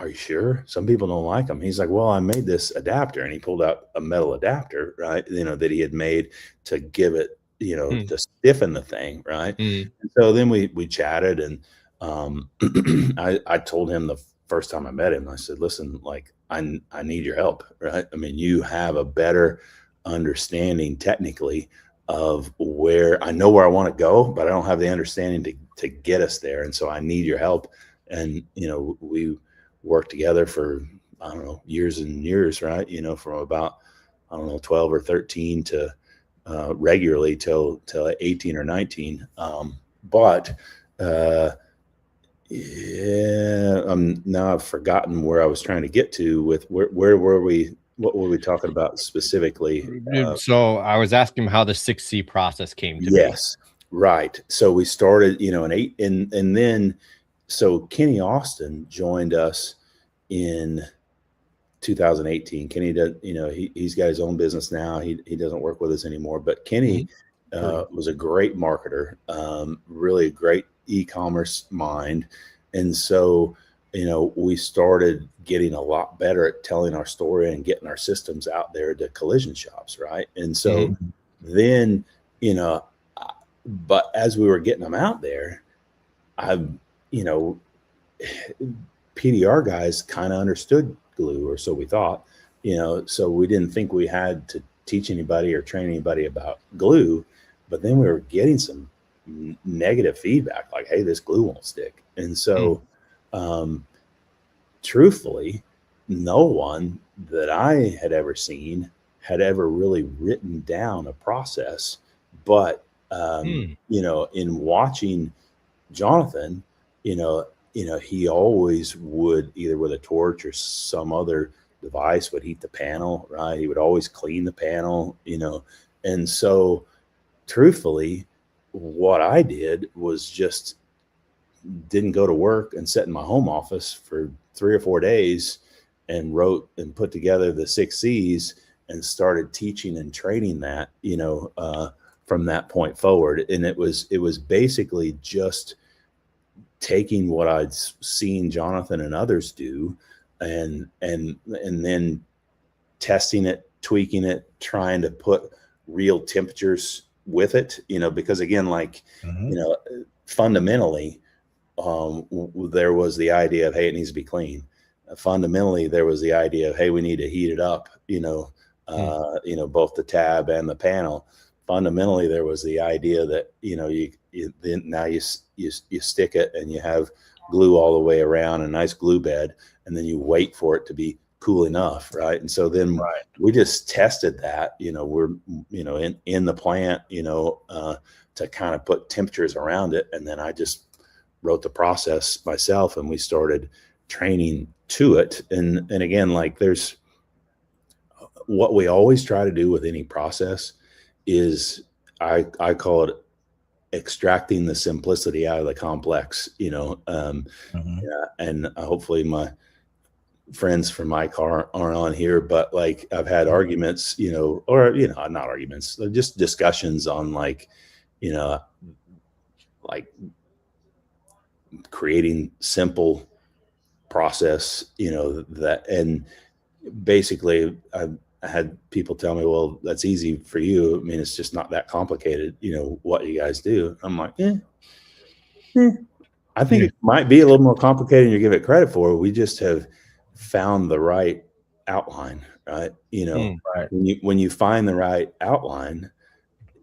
[SPEAKER 3] you sure? Some people don't like them. He's like, well, I made this adapter, and he pulled out a metal adapter, right? That he had made to give it, to stiffen the thing, right? And so then we chatted, and I told him the first time I met him, I said, listen, like, I need your help, right? I mean, you have a better understanding technically of where I know where I want to go, but I don't have the understanding to get us there. And so I need your help. And, we worked together for, I don't know, years and years, right? From about, 12 or 13 to regularly till 18 or 19. Now I've forgotten where I was trying to get to with where were we? What were we talking about specifically?
[SPEAKER 1] So I was asking how the 6C process came to be.
[SPEAKER 3] Yes, right. So we started, and then so Kenny Austin joined us in 2018. Kenny does, he's got his own business now. He doesn't work with us anymore, but Kenny was a great marketer, really great e-commerce mind. And so, we started getting a lot better at telling our story and getting our systems out there to collision shops. Right. And so then, but as we were getting them out there, PDR guys kind of understood glue, or so we thought, so we didn't think we had to teach anybody or train anybody about glue. But then we were getting some negative feedback, like, hey, this glue won't stick. And so truthfully, no one that I had ever seen had ever really written down a process, but you know, in watching Jonathan, you know, he always would, either with a torch or some other device, would heat the panel, right? He would always clean the panel, you know. And so truthfully, what I did was just didn't go to work and sat in my home office for 3 or 4 days and wrote and put together the 6 C's and started teaching and training that, you know, from that point forward. And it was basically just taking what I'd seen Jonathan and others do, and then testing it, tweaking it, trying to put real temperatures with it, you know, because again, like, you know, fundamentally, there was the idea of, hey, it needs to be clean. Fundamentally, there was the idea of, hey, we need to heat it up, you know, both the tab and the panel. Fundamentally, there was the idea that, you know, you stick it and you have glue all the way around, a nice glue bed, and then you wait for it to be cool enough, right? And so then we just tested that, you know, we're, you know, in the plant, you know, to kind of put temperatures around it. And then I just wrote the process myself and we started training to it. And again, like, there's what we always try to do with any process is I call it extracting the simplicity out of the complex, you know. And hopefully my friends from my car aren't on here, but like, I've had arguments, you know, or, you know, not arguments, just discussions on, like, you know, like creating simple process, you know, that, and basically I had people tell me, well, that's easy for you. I mean, it's just not that complicated, you know, what you guys do. I'm like, I think it might be a little more complicated than you give it credit for. We just have found the right outline, right? You know, when you find the right outline,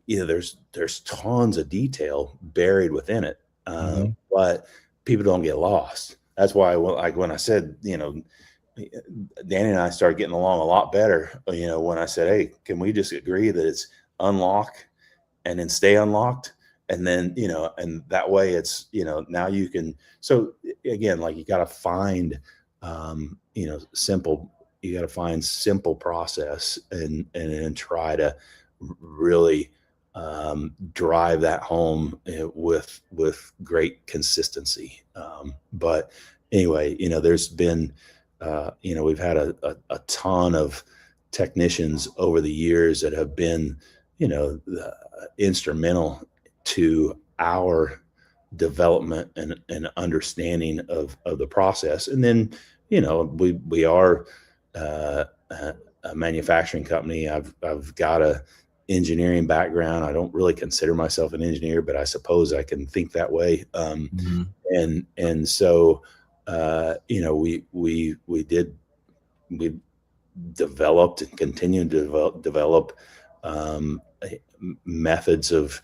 [SPEAKER 3] you know, there's tons of detail buried within it, but people don't get lost. That's why, like, when I said, you know, Danny and I started getting along a lot better, you know, when I said, hey, can we just agree that it's unlock and then stay unlocked? And then, you know, and that way it's, you know, now you can, so again, like, you got to find, you know, you got to find simple process and try to really drive that home with great consistency. But anyway, you know, there's been, you know, we've had a ton of technicians over the years that have been, you know, instrumental to our development and understanding of the process. And then, you know, we are a manufacturing company. I've got a engineering background. I don't really consider myself an engineer, but I suppose I can think that way. And so, you know, we developed and continue to develop methods of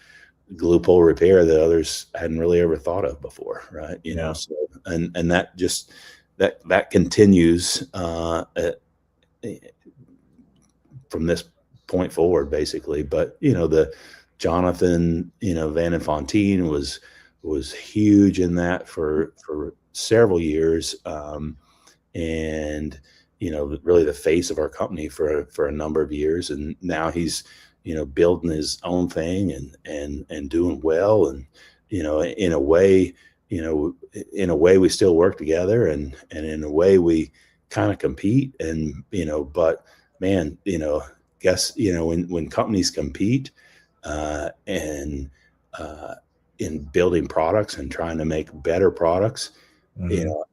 [SPEAKER 3] glue pull repair that others hadn't really ever thought of before, right? You know, so and that just that continues from this point forward, basically. But you know, the Jonathan, you know, Van Fontaine was huge in that for several years, and you know, really the face of our company for a number of years. And now he's, you know, building his own thing and doing well. And you know, in a way we still work together, and in a way we kind of compete. And you know, but man, you know, guess, you know, when companies compete in building products and trying to make better products, you know,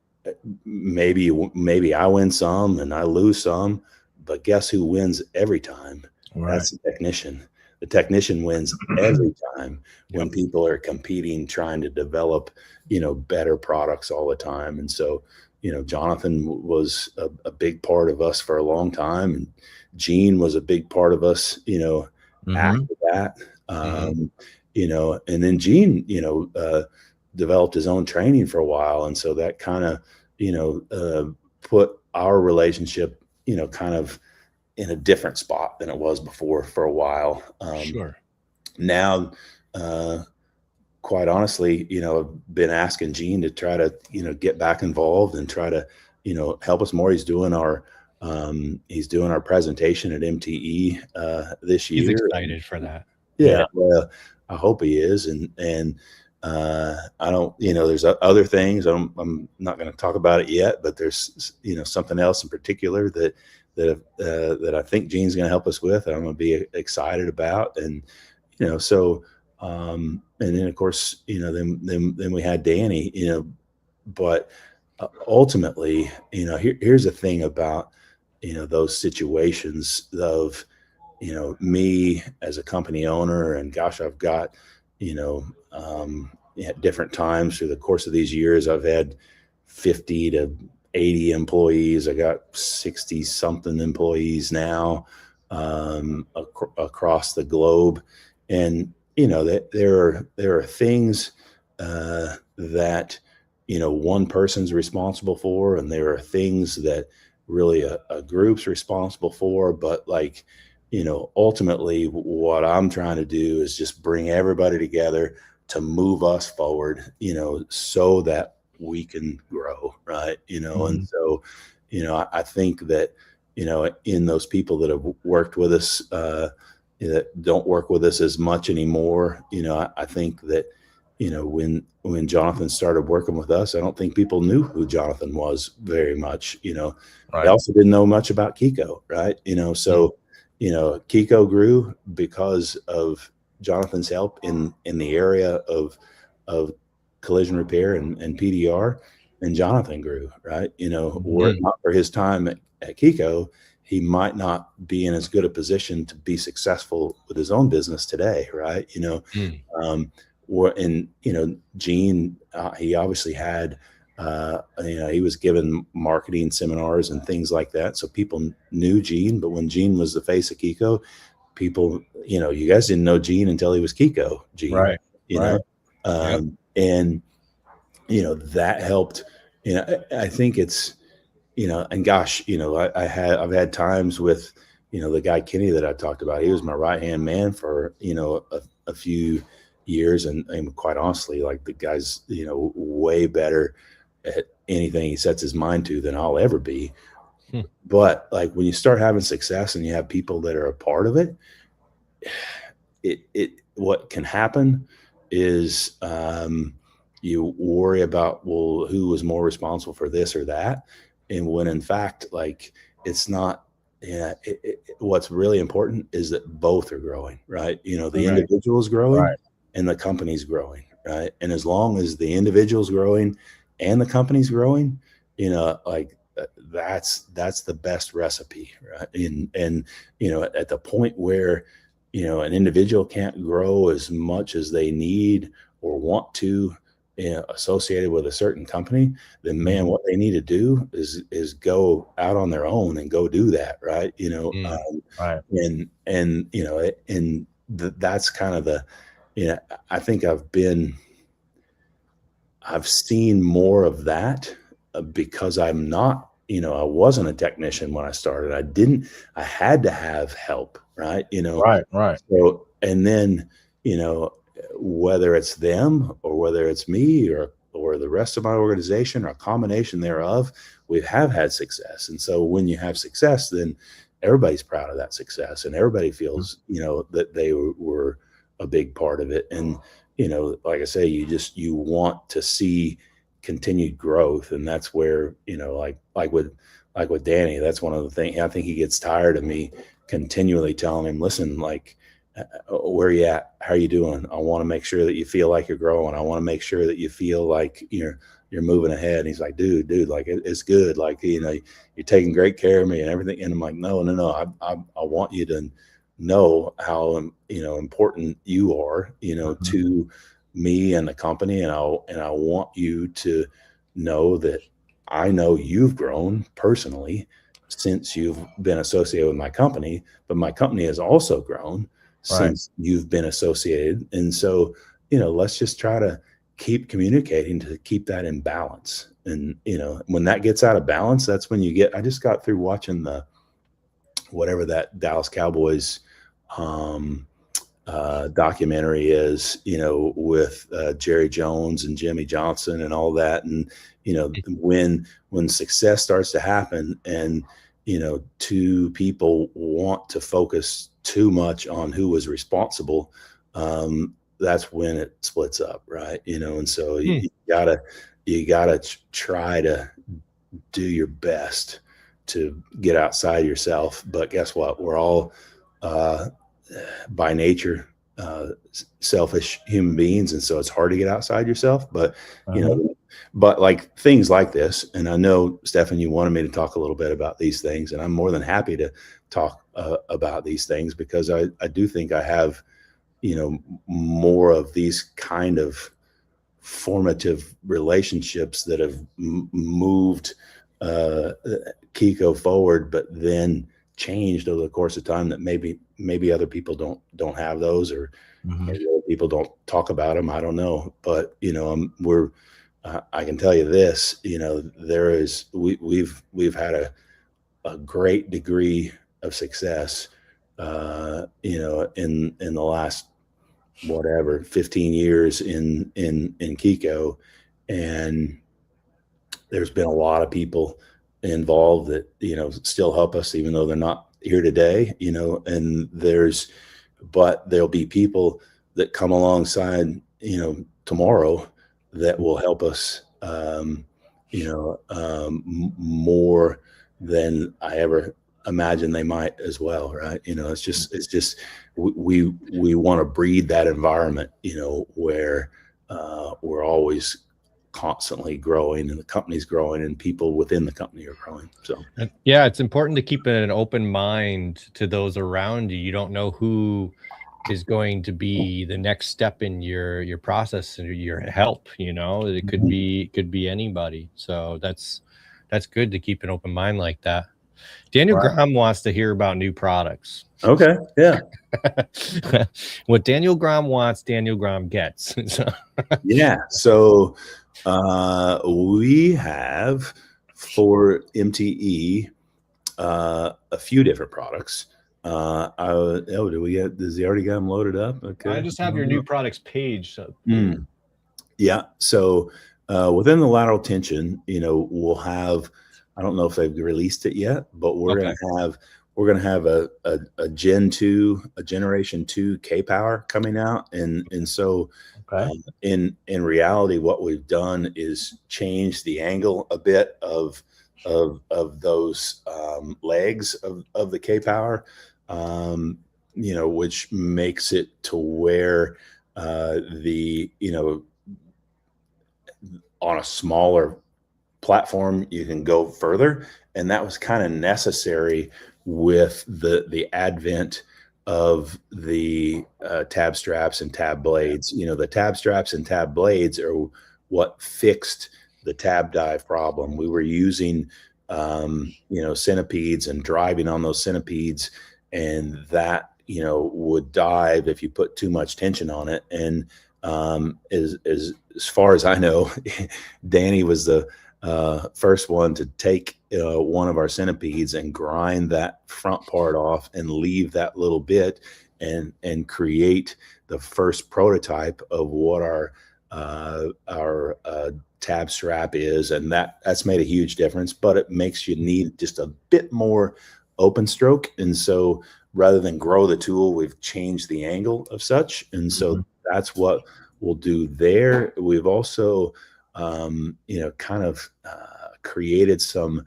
[SPEAKER 3] maybe I win some and I lose some, but guess who wins every time? That's the technician. The technician wins every time when people are competing, trying to develop, you know, better products all the time. And so, you know, Jonathan was a big part of us for a long time, and Gene was a big part of us, you know, after that, you know, and then Gene, you know, developed his own training for a while. And so that kind of, you know, put our relationship, you know, kind of in a different spot than it was before for a while.
[SPEAKER 1] Sure.
[SPEAKER 3] Now, quite honestly, I've been asking Gene to try to, get back involved and try to, help us more. He's doing our presentation at MTE this
[SPEAKER 1] He's
[SPEAKER 3] year.
[SPEAKER 1] excited for that.
[SPEAKER 3] Yeah, well, I hope he is. And I don't, there's other things. I'm not going to talk about it yet, but there's, something else in particular that I think Gene's going to help us with, and I'm going to be excited about. And, so, and then of course, then we had Danny, but ultimately, here's the thing about, those situations of, me as a company owner, and gosh, I've got, at different times through the course of these years, I've had 50 to 80 employees. I got 60 something employees now, across the globe. And, that there are things, that, one person's responsible for, and there are things that really a group's responsible for. But like, ultimately what I'm trying to do is just bring everybody together to move us forward, so that we can grow. Right. And so, I think that, in those people that have worked with us, that don't work with us as much anymore, I think that, when Jonathan started working with us, I don't think people knew who Jonathan was very much.
[SPEAKER 2] Right.
[SPEAKER 3] They also didn't know much about KECO. Right. So, KECO grew because of Jonathan's help in the area of collision repair and PDR, and Jonathan grew. Right. Were it not for his time at KECO, he might not be in as good a position to be successful with his own business today. Right. Gene, he obviously had, he was given marketing seminars and things like that. So people knew Gene, but when Gene was the face of KECO, people, you guys didn't know Gene until he was KECO Gene.
[SPEAKER 2] Right.
[SPEAKER 3] And, that helped, I think it's, and gosh, I've had times with, the guy Kenny that I talked about. He was my right-hand man for, a few years. And quite honestly, like, the guy's, way better at anything he sets his mind to than I'll ever be. But like, when you start having success and you have people that are a part of it, what can happen is, you worry about, well, who was more responsible for this or that. And when in fact, like, it's not, what's really important is that both are growing, right? The individual is growing, and the company's growing, right? And as long as the individual's growing and the company's growing, like, that's the best recipe, right? And at the point where, an individual can't grow as much as they need or want to, associated with a certain company, then man, what they need to do is go out on their own and go do that. Right. That's kind of the, I think I've seen more of that, because I'm not, I wasn't a technician when I started. I had to have help. Right.
[SPEAKER 2] Right.
[SPEAKER 3] So, and then, whether it's them or whether it's me or the rest of my organization or a combination thereof, we have had success. And so when you have success, then everybody's proud of that success, and everybody feels, that they were a big part of it. And, like I say, you want to see continued growth. And that's where, like with Danny, that's one of the things. I think he gets tired of me continually telling him, listen, like, where are you at? How are you doing? I want to make sure that you feel like you're growing. I want to make sure that you feel like you're moving ahead. And he's like, dude, like, it's good. Like, you're taking great care of me and everything. And I'm like, no. I want you to know how, important you are, to me and the company. And I want you to know that I know you've grown personally since you've been associated with my company, but my company has also grown since you've been associated. And so, let's just try to keep communicating to keep that in balance. And, when that gets out of balance, that's when I just got through watching the whatever that Dallas Cowboys documentary is, with Jerry Jones and Jimmy Johnson and all that. And, when success starts to happen and, two people want to focus too much on who was responsible, that's when it splits up. Right. And so you gotta try to do your best to get outside yourself. But guess what? We're all, by nature, selfish human beings, and so it's hard to get outside yourself. But but like things like this, and I know, Stefan, you wanted me to talk a little bit about these things, and I'm more than happy to talk about these things, because I do think I have more of these kind of formative relationships that have moved KECO forward, but then changed over the course of time, that maybe other people don't have those, or maybe other people don't talk about them. I don't know, but I can tell you this, we've had a great degree of success, in the last 15 years in KECO, and there's been a lot of people involved that still help us, even though they're not here today, and but there'll be people that come alongside tomorrow that will help us more than I ever imagined they might as well. Right. It's just we want to breed that environment, where we're always constantly growing, and the company's growing, and people within the company are growing. So
[SPEAKER 1] yeah, it's important to keep an open mind to those around you. You don't know who is going to be the next step in your process and your help. It could be anybody. So that's good to keep an open mind like that. Daniel Graham wants to hear about new products.
[SPEAKER 3] Okay. Yeah.
[SPEAKER 1] What Daniel Graham wants, Daniel Graham gets.
[SPEAKER 3] Yeah. So we have, for MTE, a few different products. Does he already got them loaded up? Okay.
[SPEAKER 1] I just have your new products page. So.
[SPEAKER 3] Yeah. So within the lateral tension, we'll have, I don't know if they've released it yet, but we're gonna have a generation 2 K power coming out, and so in reality, what we've done is change the angle a bit of those legs of the K power, which makes it to where on a smaller platform you can go further, and that was kind of necessary with the advent of the tab straps and tab blades. The tab straps and tab blades are what fixed the tab dive problem. We were using centipedes and driving on those centipedes, and that would dive if you put too much tension on it. And as far as I know, Danny was the first one to take one of our centipedes and grind that front part off and leave that little bit, and create the first prototype of what our tab strap is. And that's made a huge difference, but it makes you need just a bit more open stroke. And so rather than grow the tool, we've changed the angle of such. And so that's what we'll do there. We've also created some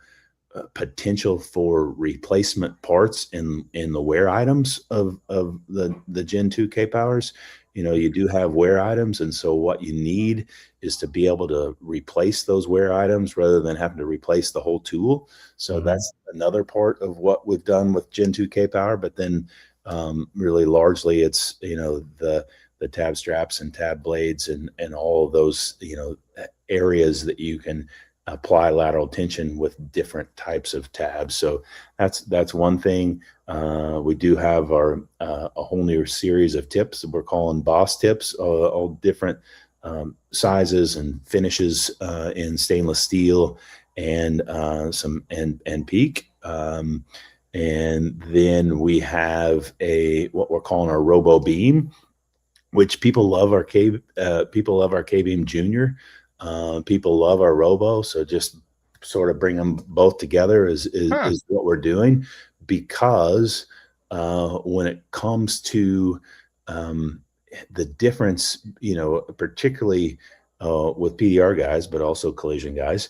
[SPEAKER 3] potential for replacement parts in the wear items of the Gen 2 K powers. You do have wear items, and so what you need is to be able to replace those wear items rather than having to replace the whole tool. So that's another part of what we've done with Gen 2 K power. But then really largely it's the tab straps and tab blades and all of those areas that you can apply lateral tension with different types of tabs. So that's one thing. We do have a whole new series of tips that we're calling Boss tips, all different sizes and finishes in stainless steel and some and peak. And then we have what we're calling our Robo Beam, which people love our K-Beam Junior. People love our Robo. So just sort of bring them both together is what we're doing, because when it comes to the difference, particularly with PDR guys, but also collision guys,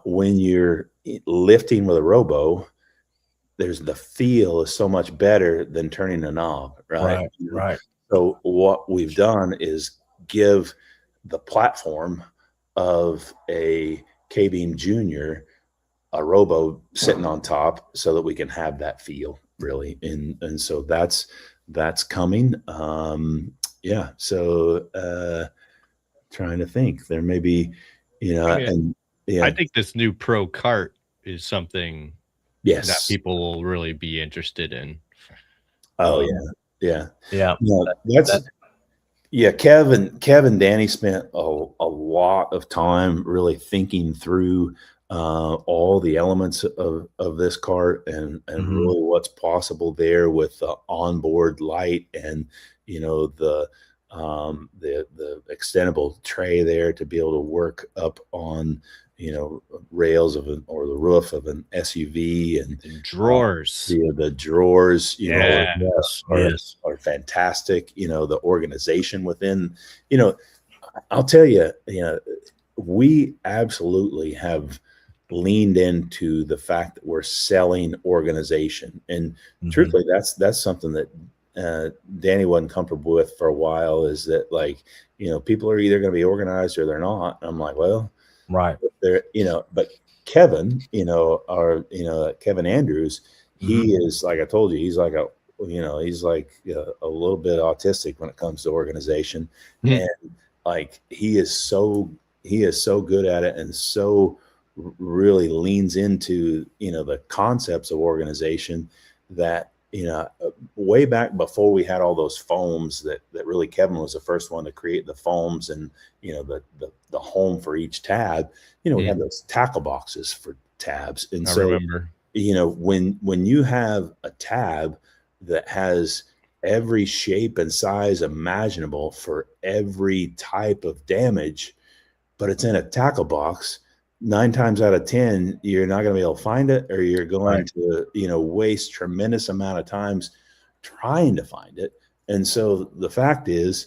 [SPEAKER 3] when you're lifting with a Robo, the feel is so much better than turning a knob, right?
[SPEAKER 2] Right.
[SPEAKER 3] So what we've done is give the platform of a K-Beam Junior a Robo sitting on top, so that we can have that feel, really. And so that's coming. Yeah. So trying to think, there may be, and yeah,
[SPEAKER 1] I think this new Pro Cart is something that
[SPEAKER 3] yes,
[SPEAKER 1] people will really be interested in.
[SPEAKER 3] oh yeah.
[SPEAKER 2] No,
[SPEAKER 3] Yeah, Kevin Danny spent a lot of time really thinking through all the elements of this cart, and really what's possible there with the onboard light, and the extendable tray there to be able to work up on rails or the roof of an SUV, and
[SPEAKER 1] drawers.
[SPEAKER 3] The drawers, are fantastic. The organization within, I'll tell you, we absolutely have leaned into the fact that we're selling organization, and truthfully, that's something that Danny wasn't comfortable with for a while. Is that, like, people are either going to be organized or they're not. And I'm like, well,
[SPEAKER 2] right.
[SPEAKER 3] They're, but Kevin, Kevin Andrews, he is, like I told you, he's like he's like a little bit autistic when it comes to organization. And like, he is so good at it, and so really leans into, the concepts of organization, that, way back before we had all those foams, that really Kevin was the first one to create the foams, and, the home for each tab. We had those tackle boxes for tabs. And so,
[SPEAKER 1] remember,
[SPEAKER 3] when you have a tab that has every shape and size imaginable for every type of damage, but it's in a tackle box, 9 times out of 10, you're not going to be able to find it, or you're going to, waste tremendous amount of times trying to find it. And so the fact is,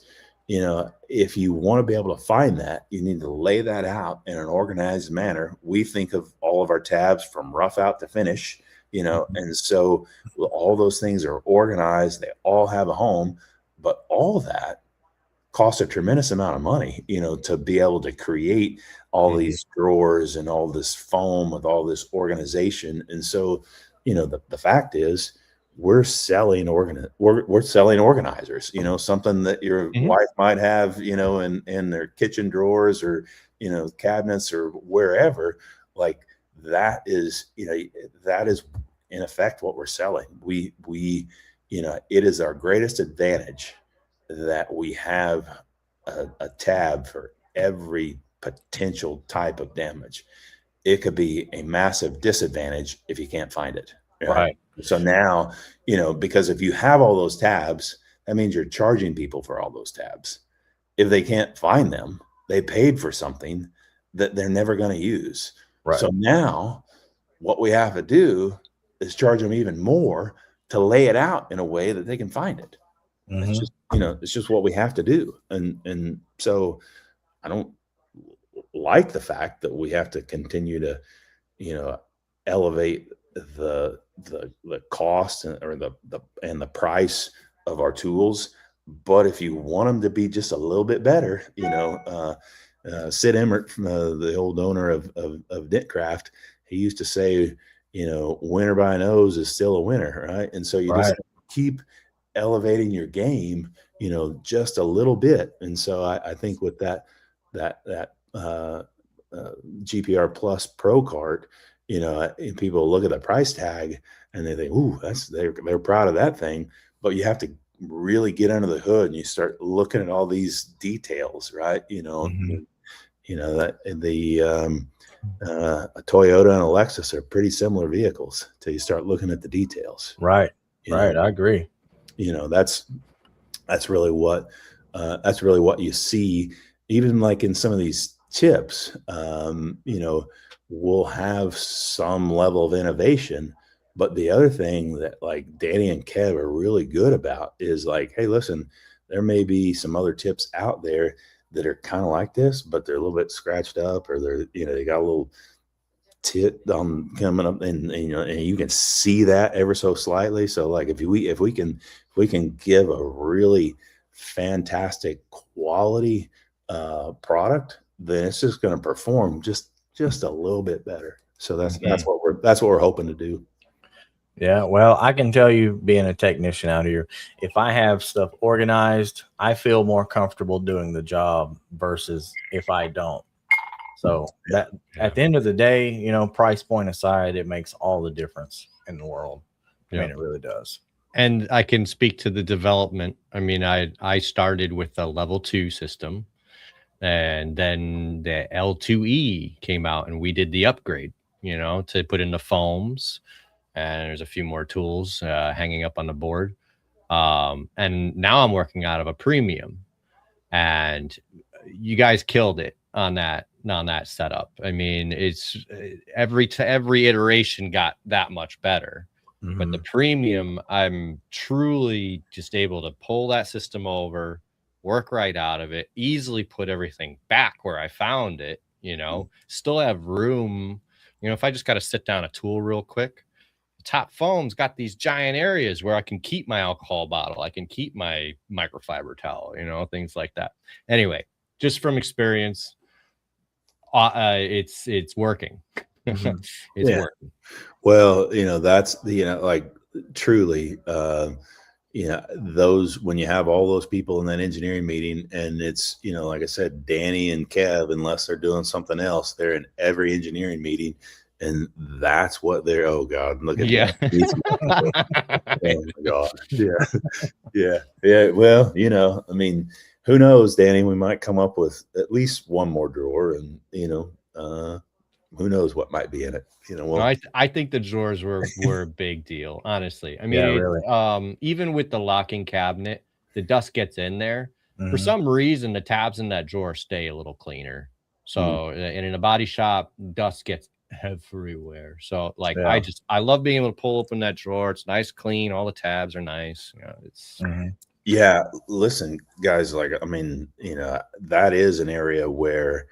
[SPEAKER 3] if you want to be able to find that, you need to lay that out in an organized manner. We think of all of our tabs from rough out to finish, and so all those things are organized. They all have a home, but all that costs a tremendous amount of money, to be able to create all these drawers and all this foam with all this organization. And so, the fact is, we're selling organizers, something that your wife might have, in their kitchen drawers, or, cabinets, or wherever. Like, that is, that is in effect what we're selling. We, it is our greatest advantage that we have a tab for every potential type of damage. It could be a massive disadvantage if you can't find it.
[SPEAKER 2] Right.
[SPEAKER 3] So now, because if you have all those tabs, that means you're charging people for all those tabs. If they can't find them, they paid for something that they're never going to use.
[SPEAKER 2] Right.
[SPEAKER 3] So now what we have to do is charge them even more to lay it out in a way that they can find it. It's just, it's just what we have to do. And so I don't like the fact that we have to continue to, elevate the cost, or the price of our tools. But if you want them to be just a little bit better, Sid Emmert, from the old owner of Knitcraft, he used to say, winner by nose is still a winner, right? And so you just keep elevating your game, just a little bit. And so I think with that GPR Plus Pro cart, and people look at the price tag and they think, ooh, they're proud of that thing. But you have to really get under the hood, and you start looking at all these details, right? You know, that a Toyota and a Lexus are pretty similar vehicles till you start looking at the details.
[SPEAKER 2] Right.
[SPEAKER 3] You
[SPEAKER 2] Right.
[SPEAKER 3] know,
[SPEAKER 2] I agree.
[SPEAKER 3] you know, that's really what you see, even like in some of these chips. You know, we'll have some level of innovation, but the other thing that like Danny and Kev are really good about is like, hey, listen, there may be some other chips out there that are kind of like this, but they're a little bit scratched up, or they're, you know, they got a little tit coming up, and you know, and you can see that ever so slightly. So like if we can give a really fantastic quality product, then it's just going to perform just a little bit better. So that's what we're hoping to do.
[SPEAKER 2] Yeah, well, I can tell you, being a technician out here, if I have stuff organized, I feel more comfortable doing the job versus if I don't. So that at the end of the day, you know, price point aside, it makes all the difference in the world. I mean, it really does.
[SPEAKER 1] And I can speak to the development. I mean, I started with a level 2 system, and then the L2E came out, and we did the upgrade, you know, to put in the foams, and there's a few more tools hanging up on the board. And now I'm working out of a premium, and you guys killed it on that setup. I mean, it's every iteration got that much better. But the premium, I'm truly just able to pull that system over, work right out of it, easily put everything back where I found it, you know, still have room. You know, if I just got to sit down a tool real quick, the top foam's got these giant areas where I can keep my alcohol bottle. I can keep my microfiber towel, you know, things like that. Anyway, just from experience, it's working. It's working.
[SPEAKER 3] Well, you know, that's the, you know, like truly, you know, those, when you have all those people in that engineering meeting, and it's, you know, like I said, Danny and Kev, unless they're doing something else, they're in every engineering meeting, and that's what they're, oh God, look at that. Oh my God. Yeah. Well, you know, I mean, who knows, Danny, we might come up with at least one more drawer, and, you know, who knows what might be in it, you know. Well,
[SPEAKER 1] I think the drawers were a big deal, honestly. I mean,
[SPEAKER 2] really.
[SPEAKER 1] Even with the locking cabinet, the dust gets in there. For some reason, the tabs in that drawer stay a little cleaner. So, and in a body shop, dust gets everywhere. So, like, I love being able to pull open that drawer. It's nice, clean. All the tabs are nice. You know, it's
[SPEAKER 3] yeah. Listen, guys, like, I mean, you know, that is an area where,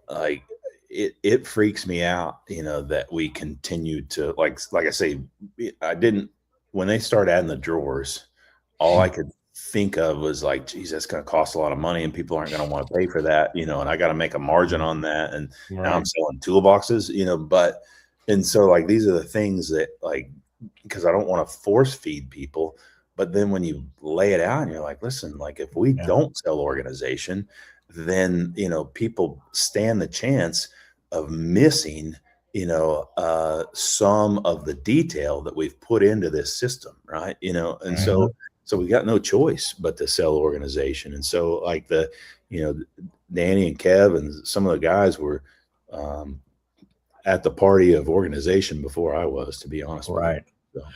[SPEAKER 3] like, it freaks me out, you know, that we continue to, like I say, when they start adding the drawers, all I could think of was like, geez, that's going to cost a lot of money, and people aren't going to want to pay for that, you know, and I got to make a margin on that. And now I'm selling toolboxes, you know, and so like, these are the things that, like, because I don't want to force feed people. But then when you lay it out and you're like, listen, like, if we don't sell organization, then, you know, people stand the chance of missing, you know, some of the detail that we've put into this system, right? You know, and so we got no choice but to sell organization. And so, like, you know, Danny and Kev and some of the guys were at the party of organization before I was, to be honest with you. So.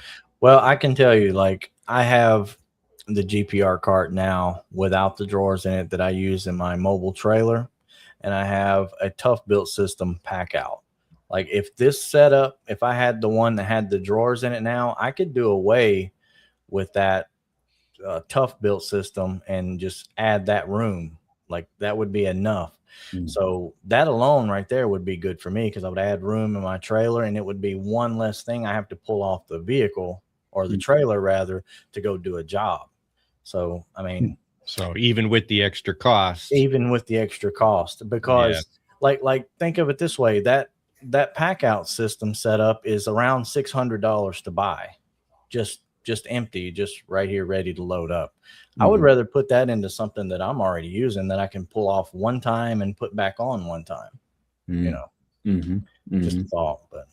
[SPEAKER 2] Well, I can tell you, like, I have the GPR cart now without the drawers in it that I use in my mobile trailer, and I have a Tough Built system pack out. Like, if this setup, if I had the one that had the drawers in it now, I could do away with that Tough Built system and just add that room. Like, that would be enough. So that alone right there would be good for me, because I would add room in my trailer, and it would be one less thing I have to pull off the vehicle, or the trailer rather, to go do a job. So, I mean,
[SPEAKER 1] so even with the extra cost,
[SPEAKER 2] because like think of it this way, that pack out system setup is around $600 to buy, just empty, just right here, ready to load up. I would rather put that into something that I'm already using, that I can pull off one time and put back on one time. You know, just a thought. But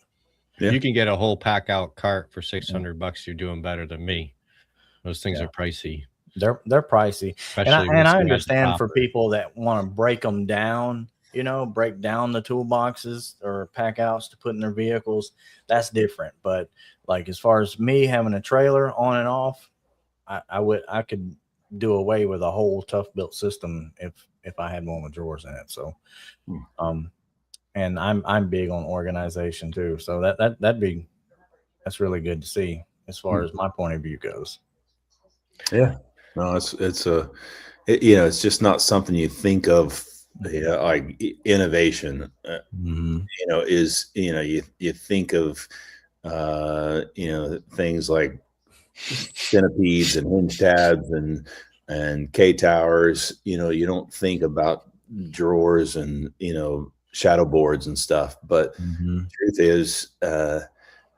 [SPEAKER 1] you can get a whole pack out cart for $600. You're doing better than me. Those things are pricey.
[SPEAKER 2] They're pricey. And I understand for people that want to break them down you know, break down the toolboxes or pack outs to put in their vehicles, that's different. But like as far as me having a trailer on and off, I could do away with a whole tough built system if I had one with drawers in it. So and I'm big on organization too. So that's really good to see as far as my point of view goes.
[SPEAKER 3] Yeah, no, it's just not something you think of, like innovation. You think of things like centipedes and hinge tabs and K towers. You don't think about drawers and shadow boards and stuff. But the truth is,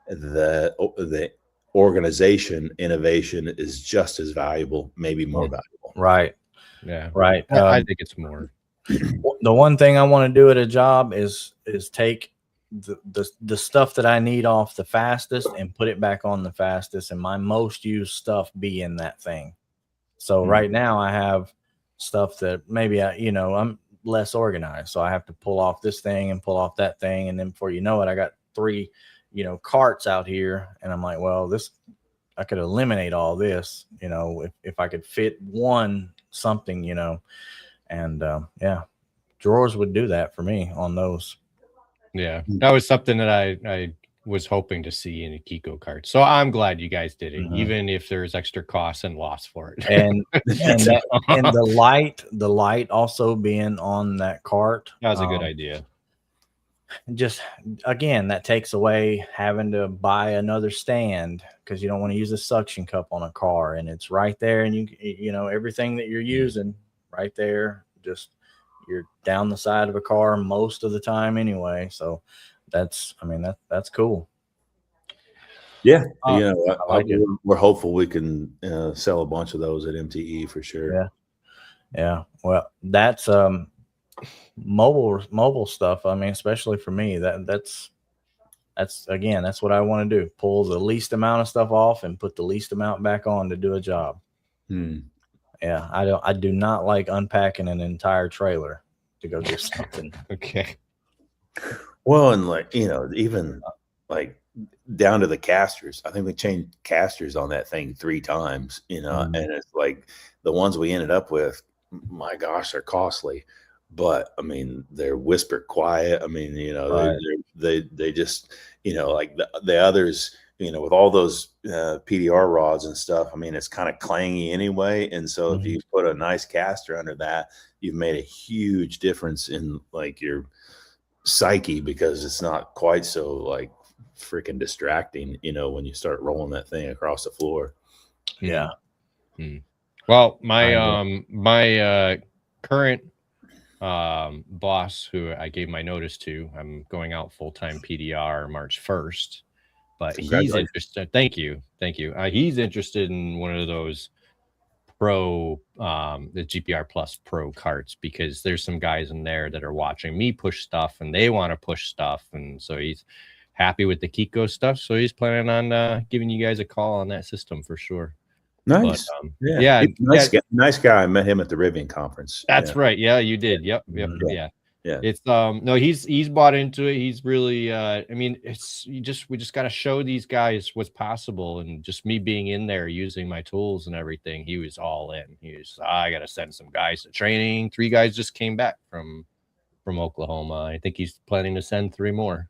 [SPEAKER 3] the organization innovation is just as valuable, maybe more valuable.
[SPEAKER 2] Right.
[SPEAKER 1] Yeah.
[SPEAKER 2] Right.
[SPEAKER 1] I think it's more.
[SPEAKER 2] The one thing I want to do at a job is take the stuff that I need off the fastest and put it back on the fastest, and my most used stuff be in that thing. So right now I have stuff that maybe I'm less organized, so I have to pull off this thing and pull off that thing, and then before you know it, I got 3 carts out here, and I'm like, well, I could eliminate all this, if I could fit one something, and drawers would do that for me on those.
[SPEAKER 1] Yeah, that was something that I was hoping to see in a KECO cart. So I'm glad you guys did it, even if there's extra costs and loss for it.
[SPEAKER 2] And the light also being on that cart.
[SPEAKER 1] That was a good idea.
[SPEAKER 2] Just again, that takes away having to buy another stand because you don't want to use a suction cup on a car, and it's right there, and everything that you're using right there. Just you're down the side of a car most of the time anyway. So that's cool.
[SPEAKER 3] Yeah. We're hopeful we can sell a bunch of those at MTE for sure.
[SPEAKER 2] Yeah. Well, that's mobile stuff. I mean, especially for me, that's what I want to do. Pull the least amount of stuff off and put the least amount back on to do a job. Yeah, I do not like unpacking an entire trailer to go do something.
[SPEAKER 1] Okay.
[SPEAKER 3] Well, and even like down to the casters. I think we changed casters on that thing 3 times, and it's like the ones we ended up with, my gosh, they're costly. But I mean, they're whisper quiet. I mean,
[SPEAKER 2] Right.
[SPEAKER 3] they just, like the others, with all those PDR rods and stuff, I mean, it's kind of clangy anyway. And so if you put a nice caster under that, you've made a huge difference in like your psyche, because it's not quite so like freaking distracting, when you start rolling that thing across the floor.
[SPEAKER 2] Yeah.
[SPEAKER 1] Well, my current boss, who I gave my notice to, I'm going out full-time PDR March 1st, but he's interested. Thank you. He's interested in one of those pro, the GPR Plus Pro carts, because there's some guys in there that are watching me push stuff and they want to push stuff, and so he's happy with the KECO stuff. So he's planning on giving you guys a call on that system for sure.
[SPEAKER 3] Nice.
[SPEAKER 1] But,
[SPEAKER 3] nice guy. I met him at the Rivian conference.
[SPEAKER 1] That's right. Yeah, you did. Yep. Yeah. It's no, he's bought into it. He's really I mean, we just got to show these guys what's possible, and just me being in there using my tools and everything, he was all in. He was, I got to send some guys to training. 3 guys just came back from Oklahoma. I think he's planning to send 3 more.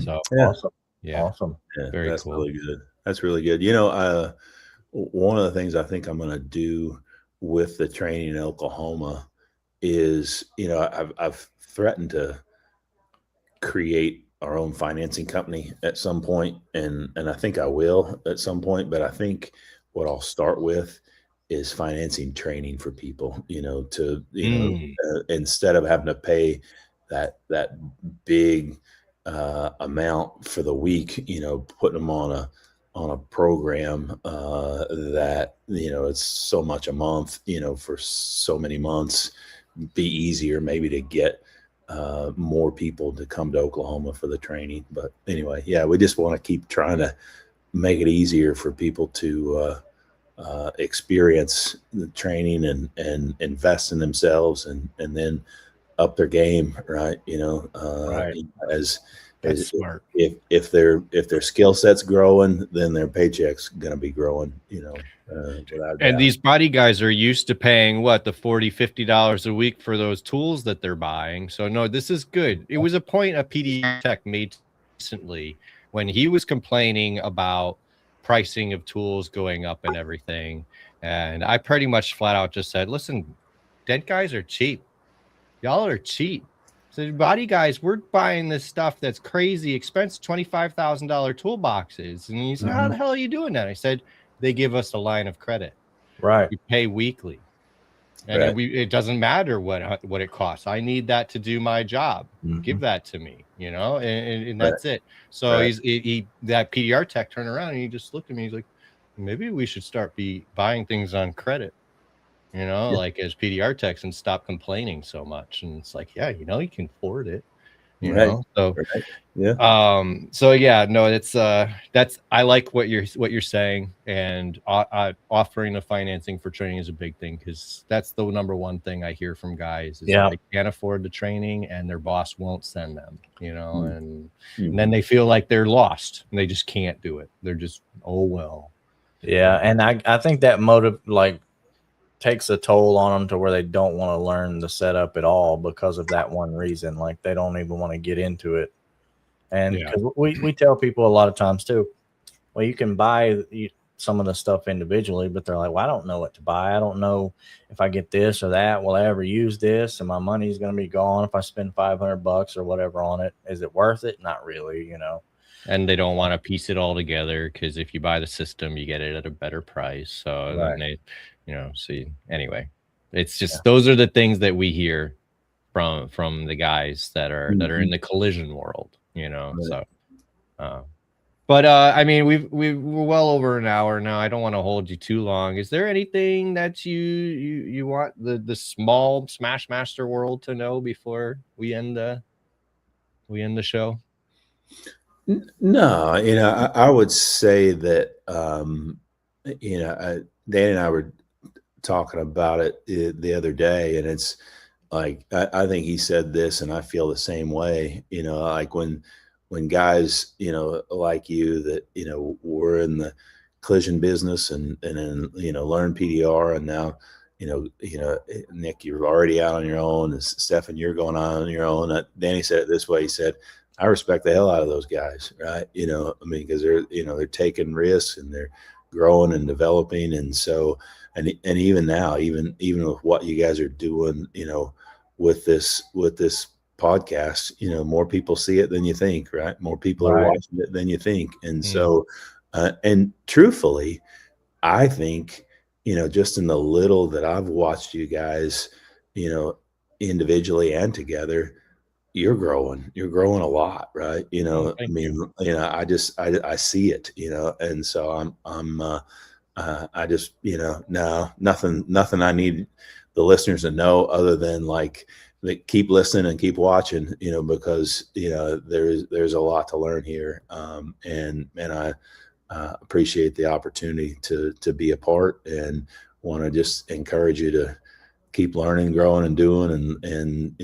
[SPEAKER 1] So
[SPEAKER 2] awesome.
[SPEAKER 1] Yeah.
[SPEAKER 2] Awesome.
[SPEAKER 3] Yeah,
[SPEAKER 1] Very
[SPEAKER 3] that's
[SPEAKER 1] cool.
[SPEAKER 3] really good. That's really good. One of the things I think I'm going to do with the training in Oklahoma is, I've threatened to create our own financing company at some point, and I think I will at some point. But I think what I'll start with is financing training for people, instead of having to pay that big amount for the week, putting them on a program that, it's so much a month, for so many months. Be easier maybe to get more people to come to Oklahoma for the training. But anyway, we just want to keep trying to make it easier for people to experience the training and invest in themselves, and then up their game, right?
[SPEAKER 2] Right.
[SPEAKER 3] As
[SPEAKER 1] That's smart.
[SPEAKER 3] if their skill set's growing, then their paycheck's going to be growing, without a
[SPEAKER 1] And
[SPEAKER 3] doubt.
[SPEAKER 1] these body guys are used to paying what, the $40-$50 a week for those tools that they're buying. So no, this is good. It was a point a PD Tech made recently when he was complaining about pricing of tools going up and everything. And I pretty much flat out just said, listen, dent guys are cheap. Y'all are cheap. So body guys, we're buying this stuff that's crazy expensive, $25,000 toolboxes. And he said, how the hell are you doing that? I said, they give us a line of credit.
[SPEAKER 2] Right.
[SPEAKER 1] You pay weekly. And
[SPEAKER 3] Right.
[SPEAKER 1] it doesn't matter what it costs. I need that to do my job. Give that to me, and that's it. So that PDR tech turned around and he just looked at me. He's like, maybe we should start buying things on credit, like as PDR techs, and stop complaining so much. And it's like, yeah, you can afford it, so so yeah, no, it's that's, I like what you're saying, and offering the financing for training is a big thing, because that's the number one thing I hear from guys is that they can't afford the training and their boss won't send them, and then they feel like they're lost and they just can't do it. They're just, oh well.
[SPEAKER 2] Yeah, and I think that motive takes a toll on them to where they don't want to learn the setup at all because of that one reason. Like they don't even want to get into it. And because we tell people a lot of times too, well, you can buy some of the stuff individually, but they're like, well, I don't know what to buy. I don't know if I get this or that. Will I ever use this? And my money's going to be gone if I spend $500 or whatever on it. Is it worth it? Not really,
[SPEAKER 1] And they don't want to piece it all together, because if you buy the system, you get it at a better price. So then they, see, anyway, it's just, those are the things that we hear from the guys that are in the collision world, so but I mean, we're well over an hour now. I don't want to hold you too long. Is there anything that you want the small Smash Master world to know before we end the show?
[SPEAKER 3] No, I would say that, Dan and I were talking about it the other day, and it's like, I think he said this, and I feel the same way, like when guys, like you that, were in the collision business and then, learn PDR, and now, Nick, you're already out on your own, and Stefan, you're going on your own. Danny said it this way. He said, I respect the hell out of those guys, right? I mean, because they're taking risks and they're growing and developing. And so, and even now, even with what you guys are doing, with this podcast, more people see it than you think, right? More people are watching it than you think. And so, and truthfully, I think, just in the little that I've watched you guys, individually and together, you're growing a lot, right? I mean, I see it, and so I just, no, nothing I need the listeners to know other than like, keep listening and keep watching, because, there's a lot to learn here. And I appreciate the opportunity to be a part, and want to just encourage you to keep learning, growing, and doing, and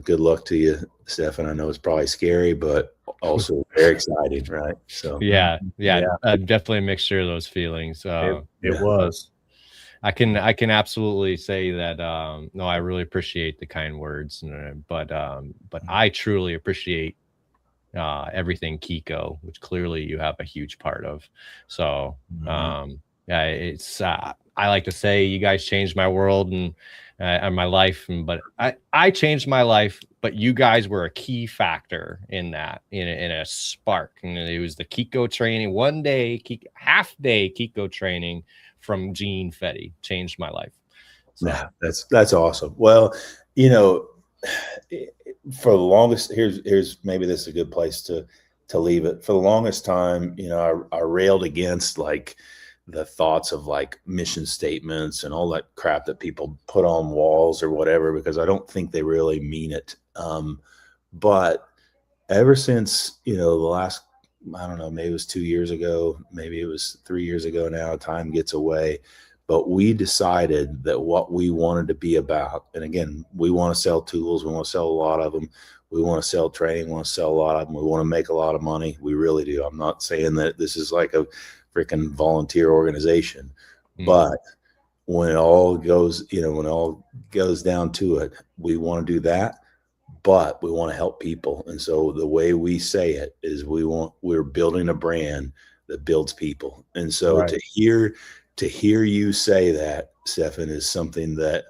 [SPEAKER 3] good luck to you, Stefan. I know it's probably scary, but also very exciting, right? So
[SPEAKER 1] yeah, definitely a mixture of those feelings.
[SPEAKER 2] It was.
[SPEAKER 1] I can absolutely say that. No, I really appreciate the kind words, but I truly appreciate everything KECO, which clearly you have a huge part of. So it's I like to say you guys changed my world and my life, but I changed my life, but you guys were a key factor in that, in a spark. And it was the KECO training, half day KECO training from Gene Fetty changed my life. So
[SPEAKER 3] that's awesome. Well, for the longest, here's maybe this is a good place to leave it. For the longest time, I railed against like the thoughts of like mission statements and all that crap that people put on walls or whatever, because I don't think they really mean it. But ever since, the last, I don't know, maybe it was 2 years ago, maybe it was 3 years ago now, time gets away. but we decided that what we wanted to be about, and again, we want to sell tools. We want to sell a lot of them. We want to sell training. We want to sell a lot of them. We want to make a lot of money. We really do. I'm not saying that this is like a freaking volunteer organization, but when it all goes, when it all goes down to it, we want to do that, but we want to help people. And so the way we say it is we're building a brand that builds people. And so to hear you say that, Stefan, is something that,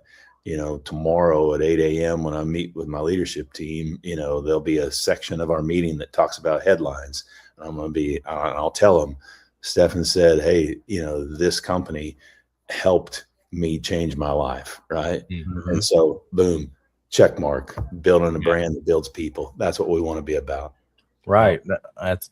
[SPEAKER 3] tomorrow at 8 a.m. when I meet with my leadership team, there'll be a section of our meeting that talks about headlines. And I'll tell them, Stefan said, hey, this company helped me change my life. Right. Mm-hmm. And so boom, check mark, building a brand that builds people. That's what we want to be about.
[SPEAKER 2] Right.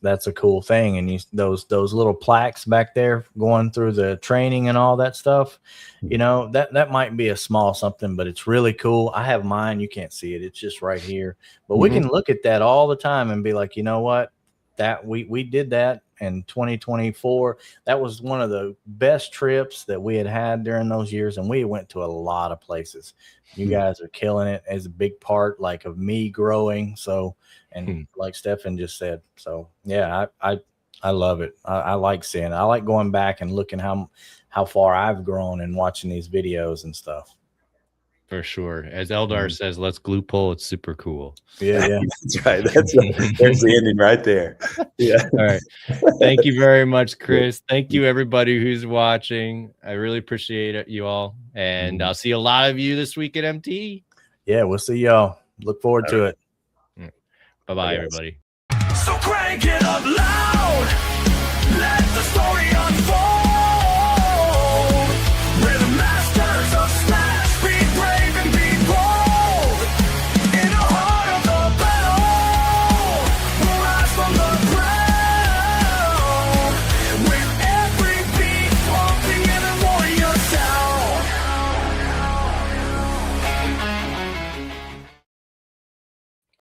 [SPEAKER 2] That's a cool thing. And those little plaques back there going through the training and all that stuff, that might be a small something, but it's really cool. I have mine. You can't see it. It's just right here, but we can look at that all the time and be like, you know what, that we did that in 2024. That was one of the best trips that we had during those years. And we went to a lot of places. You guys are killing it as a big part of me growing. So, and like Stefan just said, so yeah, I love it. I like seeing it. I like going back and looking how far I've grown and watching these videos and stuff.
[SPEAKER 1] For sure. As Eldar says, let's glue pull. It's super cool.
[SPEAKER 2] Yeah.
[SPEAKER 3] That's right. There's the ending right there. Yeah.
[SPEAKER 1] All right. Thank you very much, Chris. Thank you, everybody who's watching. I really appreciate it, you all. And I'll see a lot of you this week at MT.
[SPEAKER 2] Yeah, we'll see y'all. Look forward to it.
[SPEAKER 1] Bye-bye, everybody.
[SPEAKER 4] So crank it up loud.